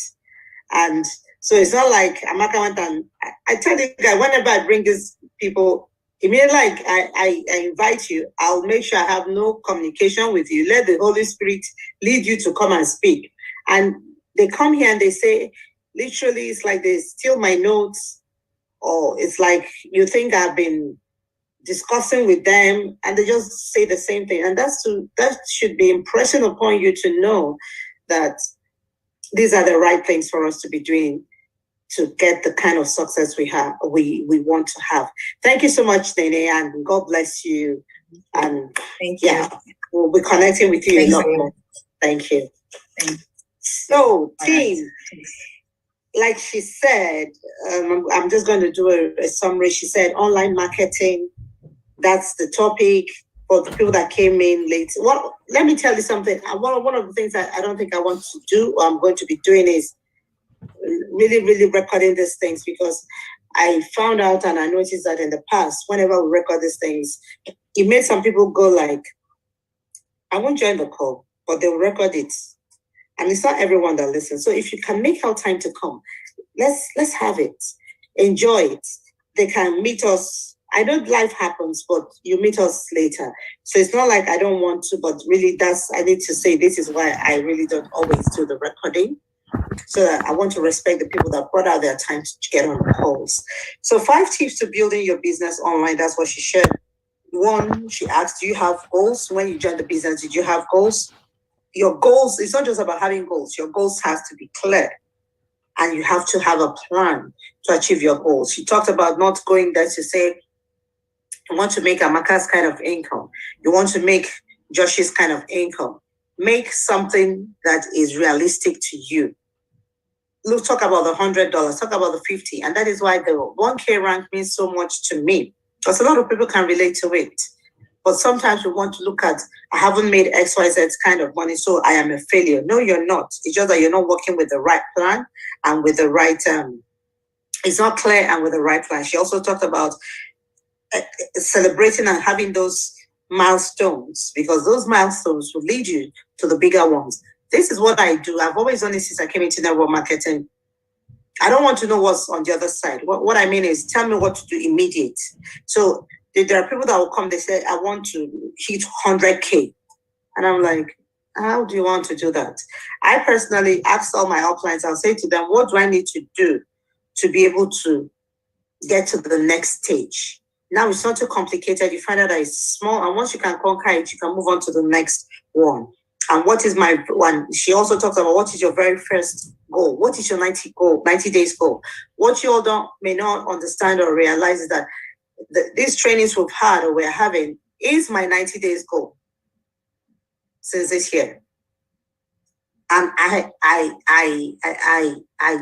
And so it's not like Amaka went and I tell you guys, whenever I bring these people, immediately like I invite you, I'll make sure I have no communication with you. Let the Holy Spirit lead you to come and speak. And they come here and they say, literally, it's like they steal my notes, or it's like you think I've been discussing with them, and they just say the same thing. And that should be impressing upon you to know that these are the right things for us to be doing to get the kind of success we want to have. Thank you so much, Nene, and God bless you. And thank you. We'll be connecting with you a lot more. Thank you. So, team, like she said, I'm just going to do a summary. She said online marketing, that's the topic for the people that came in late. Well, let me tell you something. One of the things that I don't think I want to do, or I'm going to be doing, is really, really recording these things, because I found out and I noticed that in the past, whenever we record these things, it made some people go like, I won't join the call, but they'll record it. And it's not everyone that listens. So if you can make out time to come, let's have it. Enjoy it. They can meet us. I know life happens, but you meet us later. So it's not like I don't want to, but really I need to say, this is why I really don't always do the recording. So that I want to respect the people that brought out their time to get on the calls. So 5 tips to building your business online. That's what she shared. 1, she asked, do you have goals? When you joined the business, did you have goals? Your goals, it's not just about having goals. Your goals have to be clear, and you have to have a plan to achieve your goals. She talked about not going there to say, you want to make Amaka's kind of income. You want to make Josh's kind of income. Make something that is realistic to you. Look, talk about the $100, talk about the 50. And that is why the 1K rank means so much to me, because a lot of people can relate to it. But sometimes we want to look at, I haven't made XYZ kind of money, so I am a failure. No, you're not. It's just that you're not working with the right plan and with the right, it's not clear and with the right plan. She also talked about celebrating and having those milestones, because those milestones will lead you to the bigger ones. This is what I do. I've always done it since I came into network marketing. I don't want to know what's on the other side. What I mean is, tell me what to do immediate. So there are people that will come, they say, I want to hit 100K. And I'm like, how do you want to do that? I personally ask all my uplines, I'll say to them, what do I need to do to be able to get to the next stage? Now it's not too complicated. You find out that it's small, and once you can conquer it, you can move on to the next one. And what is my one? She also talks about, what is your very first goal? What is your 90 days goal? What you all may not understand or realize is that these trainings we've had or we're having is my 90 days goal since this year. And I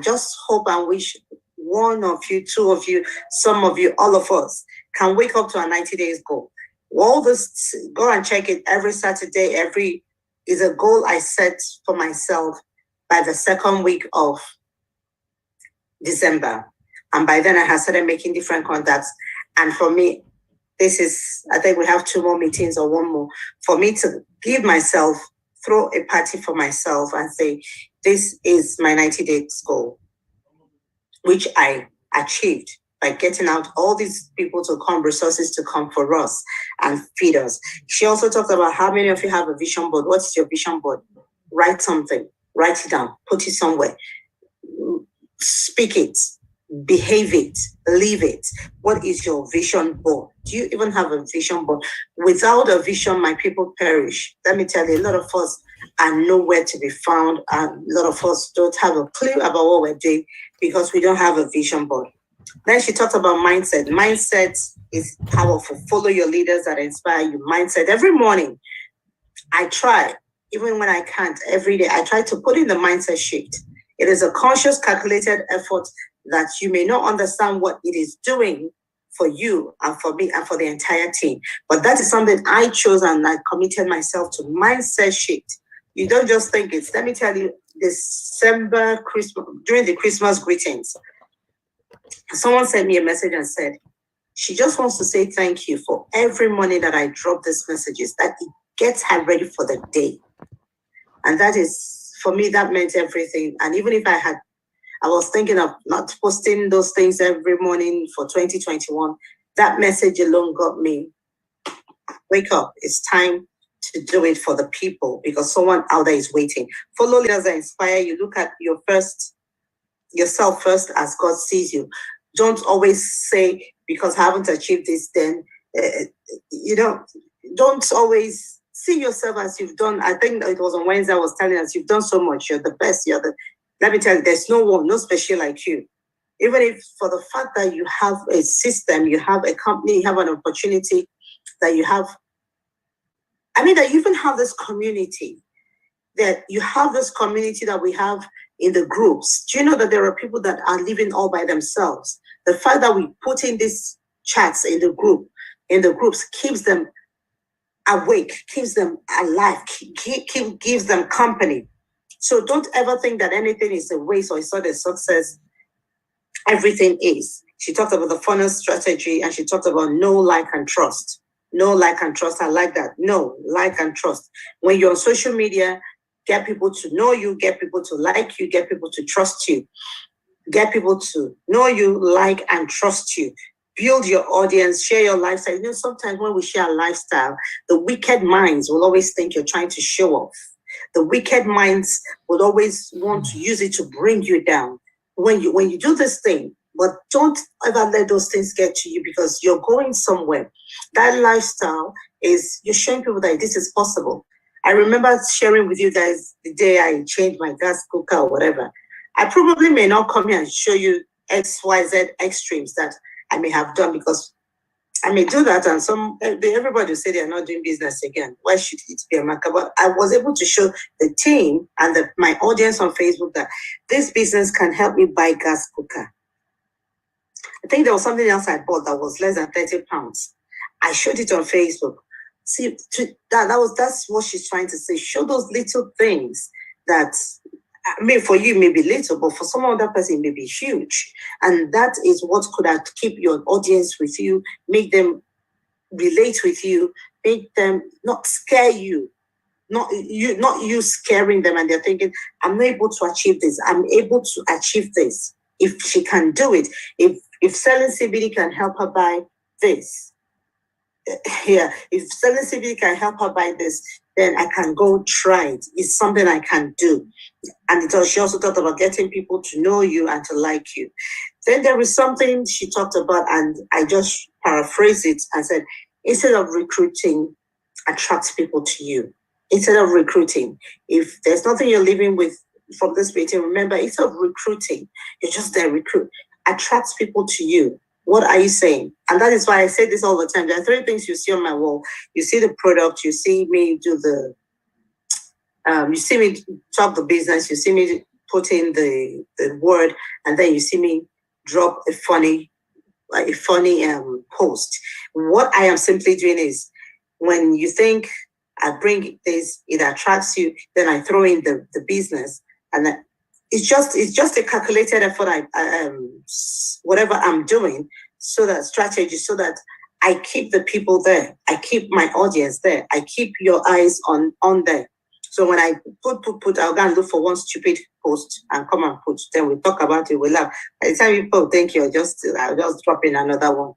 just hope and wish one of you, 2 of you, some of you, all of us can wake up to a 90 days goal. All this, go and check it every Saturday, is a goal I set for myself by the 2nd week of December. And by then I have started making different contacts. And for me, this is, I think we have 2 more meetings or 1 more, for me to give myself, throw a party for myself and say, this is my 90 days goal, which I achieved by getting out all these people to come, resources to come for us and feed us. She also talked about how many of you have a vision board. What's your vision board? Write something, write it down, put it somewhere, speak it, behave it, live it. What is your vision board? Do you even have a vision board? Without a vision, my people perish. Let me tell you, a lot of us are nowhere to be found. And a lot of us don't have a clue about what we're doing because we don't have a vision board. Then she talked about mindset. Mindset is powerful. Follow your leaders that inspire you. Mindset. Every morning, I try, even when I can't, every day, I try to put in the mindset shift. It is a conscious, calculated effort that you may not understand what it is doing for you and for me and for the entire team. But that is something I chose and I committed myself to. Mindset shift. You don't just think it's, let me tell you, December, Christmas, during the Christmas greetings, someone sent me a message and said, she just wants to say thank you for every morning that I drop these messages, that it gets her ready for the day. And that is, for me, that meant everything. And even if I was thinking of not posting those things every morning for 2021, that message alone got me, wake up, it's time to do it for the people because someone out there is waiting. Follow leaders that inspire you. Look at yourself first as God sees you. Don't always say, because I haven't achieved this, then, don't always see yourself as you've done. I think it was on Wednesday I was telling us, you've done so much, you're the best, let me tell you, there's no special like you. Even if for the fact that you have a system, you have a company, you have an opportunity, that you have, that you even have this community, that you have this community that we have in the groups. Do you know that there are people that are living all by themselves? The fact that we put in these chats in the groups keeps them awake, keeps them alive, gives them company. So don't ever think that anything is a waste or it's not a success. Everything is. She talked about the funnel strategy and she talked about know, like, and trust. Know, like, and trust. I like that. Know, like, and trust. When you're on social media, get people to know you, get people to like you, get people to trust you. Get people to know you, like, and trust you. Build your audience, share your lifestyle. Sometimes when we share a lifestyle, the wicked minds will always think you're trying to show off. The wicked minds will always want to use it to bring you down. When you do this thing, but don't ever let those things get to you because you're going somewhere. That lifestyle is, you're showing people that this is possible. I remember sharing with you guys the day I changed my gas cooker or whatever. I probably may not come here and show you XYZ extremes that I may have done because I may do that and everybody will say they're not doing business again. Why should it be a marker? But I was able to show the team and my audience on Facebook that this business can help me buy gas cooker. I think there was something else I bought that was less than 30 pounds. I showed it on Facebook. See, that's what she's trying to say. Show those little things that, for you, may be little, but for some other person, it may be huge. And that is what could keep your audience with you, make them relate with you, make them not scare you, not you scaring them, and they're thinking, I'm not able to achieve this. I'm able to achieve this. If she can do it, if selling CBD can help her buy this, if selling CBD can help her buy this, then I can go try it. It's something I can do. And she also talked about getting people to know you and to like you. Then there was something she talked about, and I just paraphrased it and said, instead of recruiting, attract people to you. Instead of recruiting, if there's nothing you're living with from this meeting, remember, instead of recruiting, you're just there, recruit. Attract people to you. What are you saying? And that is why I say this all the time. There are 3 things you see on my wall. You see the product, you see me do you see me talk the business, you see me put in the word, and then you see me drop a funny post. What I am simply doing is, when you think I bring this, it attracts you, then I throw in the business, and it's just a calculated effort. Whatever I'm doing, so that strategy, so that I keep the people there, I keep my audience there, I keep your eyes on there. So when I put, I'll go and look for one stupid post and come and put. Then we talk about it, we laugh. By the time people think I'll just drop in another one.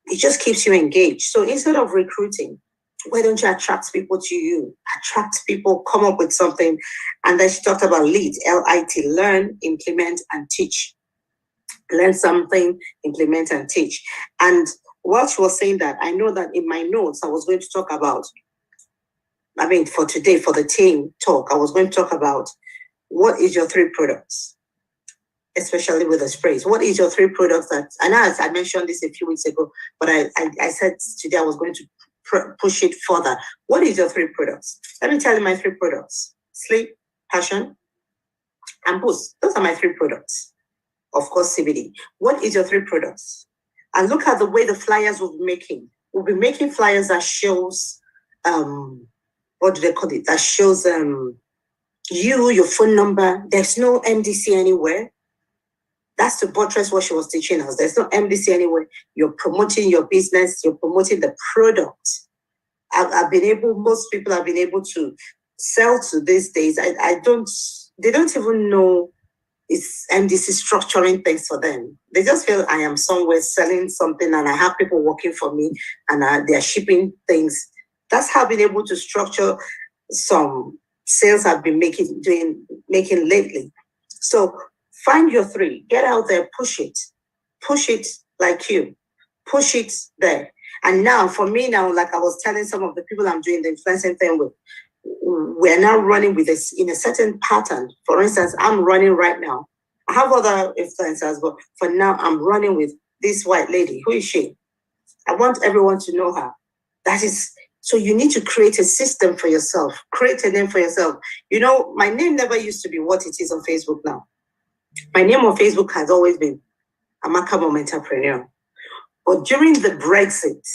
It just keeps you engaged. So instead of recruiting, why don't you attract people to you? Attract people, come up with something. And then she talked about LIT, L-I-T, learn, implement, and teach. Learn something, implement, and teach. And while she was saying that, I know that in my notes, I was going to talk about I mean, for today, for the team talk, I was going to talk about what is your 3 products, especially with the sprays. What is your 3 products that, and I mentioned this a few weeks ago, but I said today I was going to push it further. What is your 3 products? Let me tell you my 3 products. Sleep, passion, and boost. Those are my 3 products. Of course, CBD. What is your 3 products? And look at the way the flyers will be making. We'll be making flyers that shows, what do they call it? That shows you, your phone number. There's no MDC anywhere. That's to buttress what she was teaching us. There's no MDC anywhere. You're promoting your business. You're promoting the product. Most people have been able to sell to these days. They don't even know it's MDC structuring things for them. They just feel I am somewhere selling something and I have people working for me and they're shipping things. That's how I've been able to structure some sales I've been making lately. So find your 3, get out there, push it like you, push it there. And now for me now, like I was telling some of the people I'm doing the influencing thing with, we're now running with this in a certain pattern. For instance, I'm running right now. I have other influencers, but for now, I'm running with this white lady. Who is she? I want everyone to know her. That is, so you need to create a system for yourself. Create a name for yourself. You know, my name never used to be what it is on Facebook now. My name on Facebook has always been Amaka Mom Entrepreneur. But during the Brexit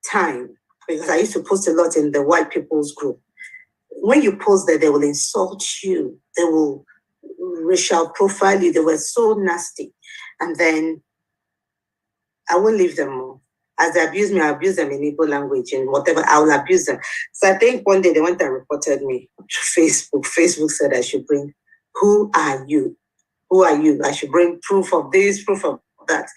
time, because I used to post a lot in the white people's group. When you post there, they will insult you. They will racial profile you. They were so nasty. And then I won't leave them more. As they abuse me, I abuse them in Igbo language and whatever, I will abuse them. So I think one day they went and reported me to Facebook. Facebook said I should bring, who are you? Who are you? I should bring proof of this, proof of that.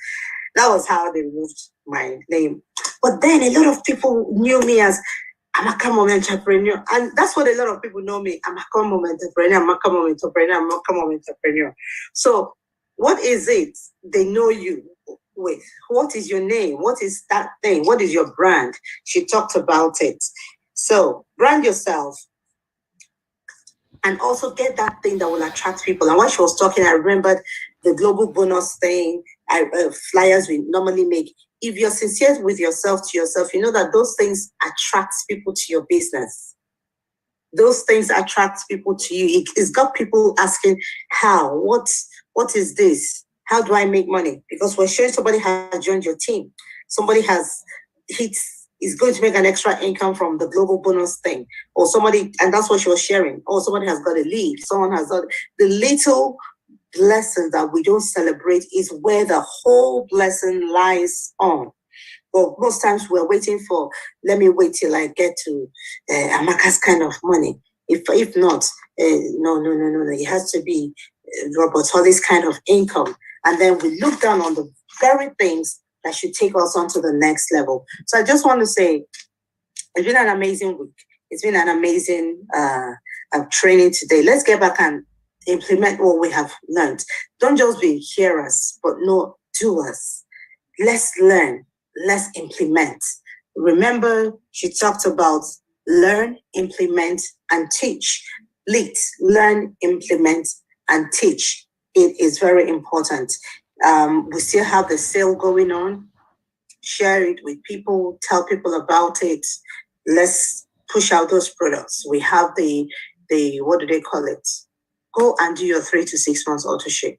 That was how they removed my name. But then a lot of people knew me as Amaka Mom Entrepreneur. And that's what a lot of people know me. Amaka Mom Entrepreneur, Amaka Mom Entrepreneur, Amaka Mom Entrepreneur. So what is it they know you with? What is your name? What is that thing? What is your brand? She talked about it. So brand yourself. And also get that thing that will attract people. And while she was talking, I remembered the global bonus thing, flyers we normally make. If you're sincere with yourself to yourself, you know that those things attract people to your business. Those things attract people to you. It's got people asking, how? What is this? How do I make money? Because we're sure somebody has joined your team. Somebody is going to make an extra income from the global bonus thing. Or somebody, and that's what she was sharing. Or somebody has got a lead. Someone has got the little blessings that we don't celebrate is where the whole blessing lies on. But most times we're waiting for, let me wait till I get to Amaka's kind of money. If not, no. It has to be Robert Holly's kind of income. And then we look down on the very things that should take us on to the next level. So I just want to say, it's been an amazing week. It's been an amazing training today. Let's get back and implement what we have learned. Don't just be hearers, but no doers. Let's learn. Let's implement. Remember, she talked about learn, implement, and teach. Learn, implement, and teach. It is very important. We still have the sale going on. Share it with people. Tell people about it. Let's push out those products. We have the what do they call it? Go and do your 3 to 6 months auto ship.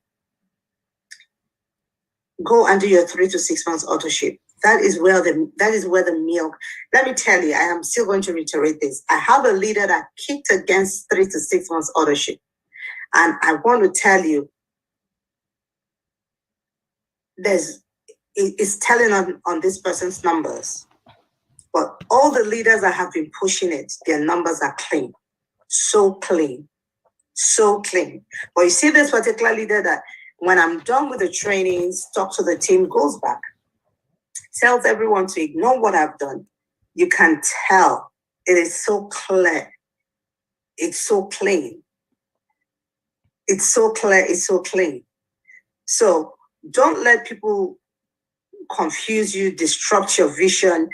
Go and do your 3 to 6 months auto ship. That is where the milk. Let me tell you, I am still going to reiterate this. I have a leader that kicked against 3 to 6 months auto ship, and I want to tell you, it's telling on this person's numbers. But all the leaders that have been pushing it, their numbers are clean, so clean, so clean. But you see this particular leader that when I'm done with the trainings, talk to the team, goes back, tells everyone to ignore what I've done. You can tell it is so clear. It's so clean. It's so clear. It's so clean. So don't let people confuse you, disrupt your vision.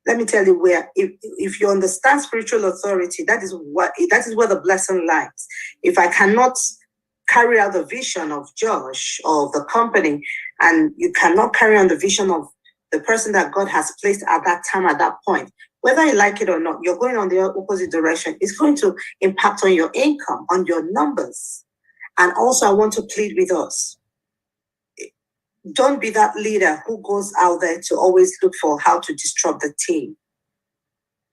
let me tell you where, if you understand spiritual authority, that is where the blessing lies. If I cannot carry out the vision of Josh or of the company, and you cannot carry on the vision of the person that God has placed at that time, at that point, whether you like it or not, you're going on the opposite direction. It's going to impact on your income, on your numbers. And also, I want to plead with us. Don't be that leader who goes out there to always look for how to disrupt the team.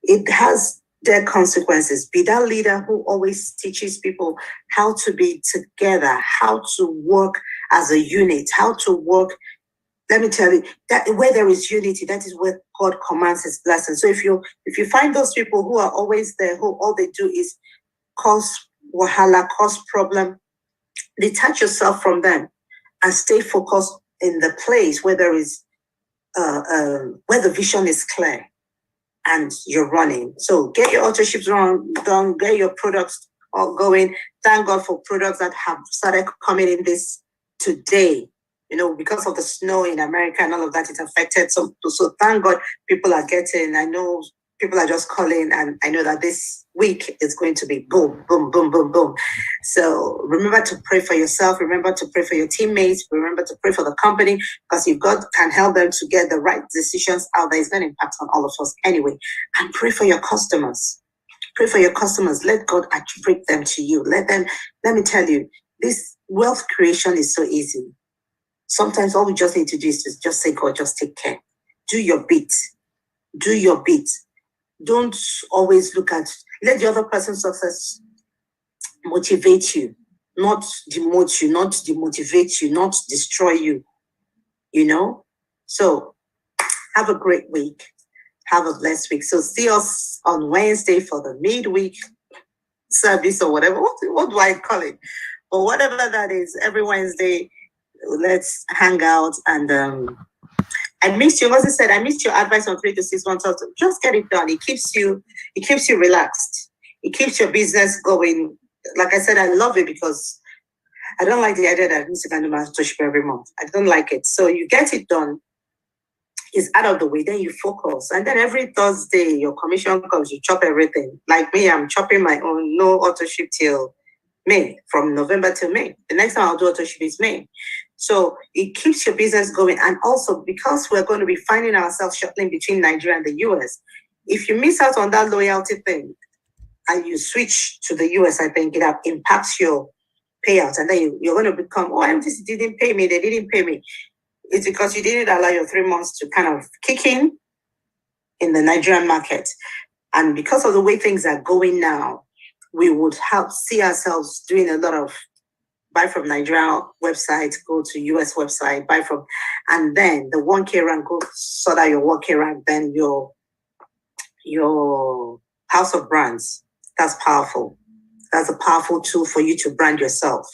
It has their consequences. Be that leader who always teaches people how to be together, how to work as a unit, how to work. Let me tell you that where there is unity, that is where God commands His blessing. So if you find those people who are always there, who all they do is cause wahala, cause problem, detach yourself from them and stay focused in the place where there is where the vision is clear and you're running. So get your autoships done, get your products all going. Thank God for products that have started coming in this today. You know, because of the snow in America and all of that, it affected. So thank God people are getting. I know people are just calling, and I know that this week is going to be boom, boom, boom, boom, boom. So remember to pray for yourself. Remember to pray for your teammates. Remember to pray for the company, because if God can help them to get the right decisions out there, it's going to impact on all of us anyway. And pray for your customers. Pray for your customers. Let God attribute them to you. Let me tell you, this wealth creation is so easy. Sometimes all we just need to do is to just say, God, just take care. Do your bit. Do your bit. Don't always look at, let the other person's success motivate you, not demote you, not demotivate you, not destroy you, you know? So have a great week. Have a blessed week. So see us on Wednesday for the midweek service or whatever. What do I call it? Or whatever that is, every Wednesday, let's hang out. And I missed you. As I said, I missed your advice on 3 to 6 months. Just get it done. It keeps you relaxed. It keeps your business going. Like I said, I love it because I don't like the idea that I'm going to do my mentorship every month. I don't like it. So you get it done. It's out of the way. Then you focus. And then every Thursday, your commission comes, you chop everything. Like me, I'm chopping my own, no auto-ship till May, from November till May. The next time I'll do auto-ship is May. So it keeps your business going. And also, because we're going to be finding ourselves shuttling between Nigeria and the US, if you miss out on that loyalty thing and you switch to the US, I think it impacts your payouts. And then you're going to become, oh, MTC didn't pay me. They didn't pay me. It's because you didn't allow your 3 months to kind of kick in the Nigerian market. And because of the way things are going now, we would see ourselves doing a lot of buy from Nigerian website, go to US website, buy from, and then the 1K rank, go sort out your 1K rank, then your house of brands. That's powerful. That's a powerful tool for you to brand yourself.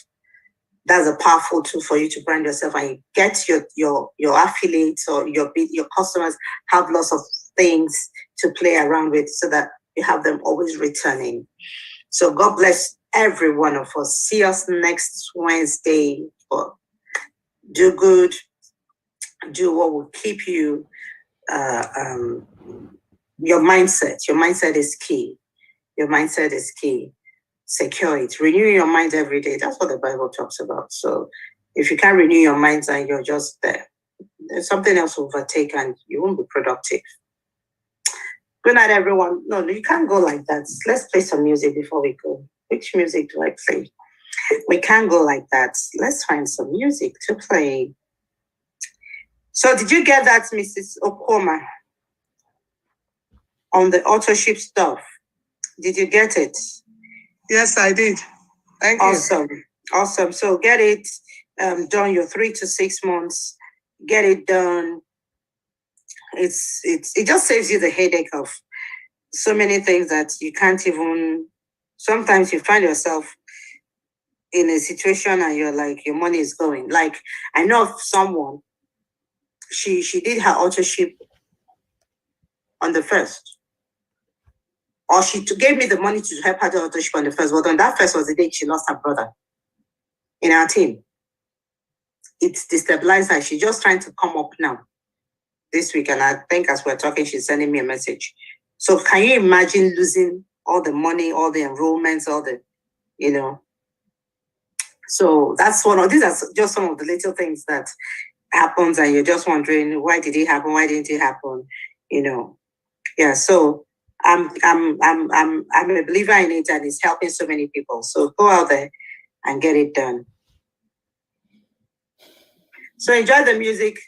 That's a powerful tool for you to brand yourself, and you get your affiliates or your customers have lots of things to play around with so that you have them always returning. So God bless every one of us. See us next Wednesday. Do good. Do what will keep you. Your mindset. Your mindset is key. Your mindset is key. Secure it. Renew your mind every day. That's what the Bible talks about. So if you can't renew your mind and you're just there, there's something else will overtake and you won't be productive. Good night, everyone. No, you can't go like that. Let's play some music before we go. Which music do I play? We can't go like that. Let's find some music to play. So did you get that, Mrs. Okoma? On the auto-ship stuff. Did you get it? Yes, I did. Thank you. Awesome. So get it done, your 3 to 6 months. Get it done. It just saves you the headache of so many things that you can't even. Sometimes you find yourself in a situation and you're like, your money is going. Like, I know of someone, she did her auto-ship on the 1st. Or she gave me the money to help her do auto-ship on the 1st. But on that 1st was the day she lost her brother in our team. It's destabilized her. She's just trying to come up now. this week, and I think as we're talking, she's sending me a message. So can you imagine losing all the money, all the enrollments, all the, you know? So that's these are just some of the little things that happens, and you're just wondering, why did it happen? Why didn't it happen? You know? Yeah. So I'm a believer in it, and it's helping so many people. So go out there and get it done. So enjoy the music.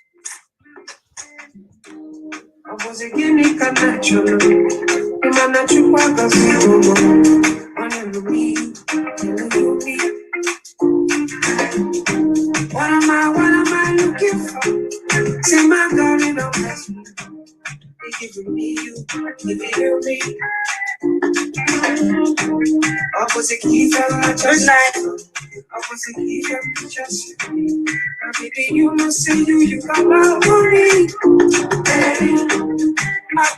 What am I looking for? See my girl in a mess. They giving me you, giving me. Opposite key fella just like opposite key fella just baby, you must say you got love for me. Hey.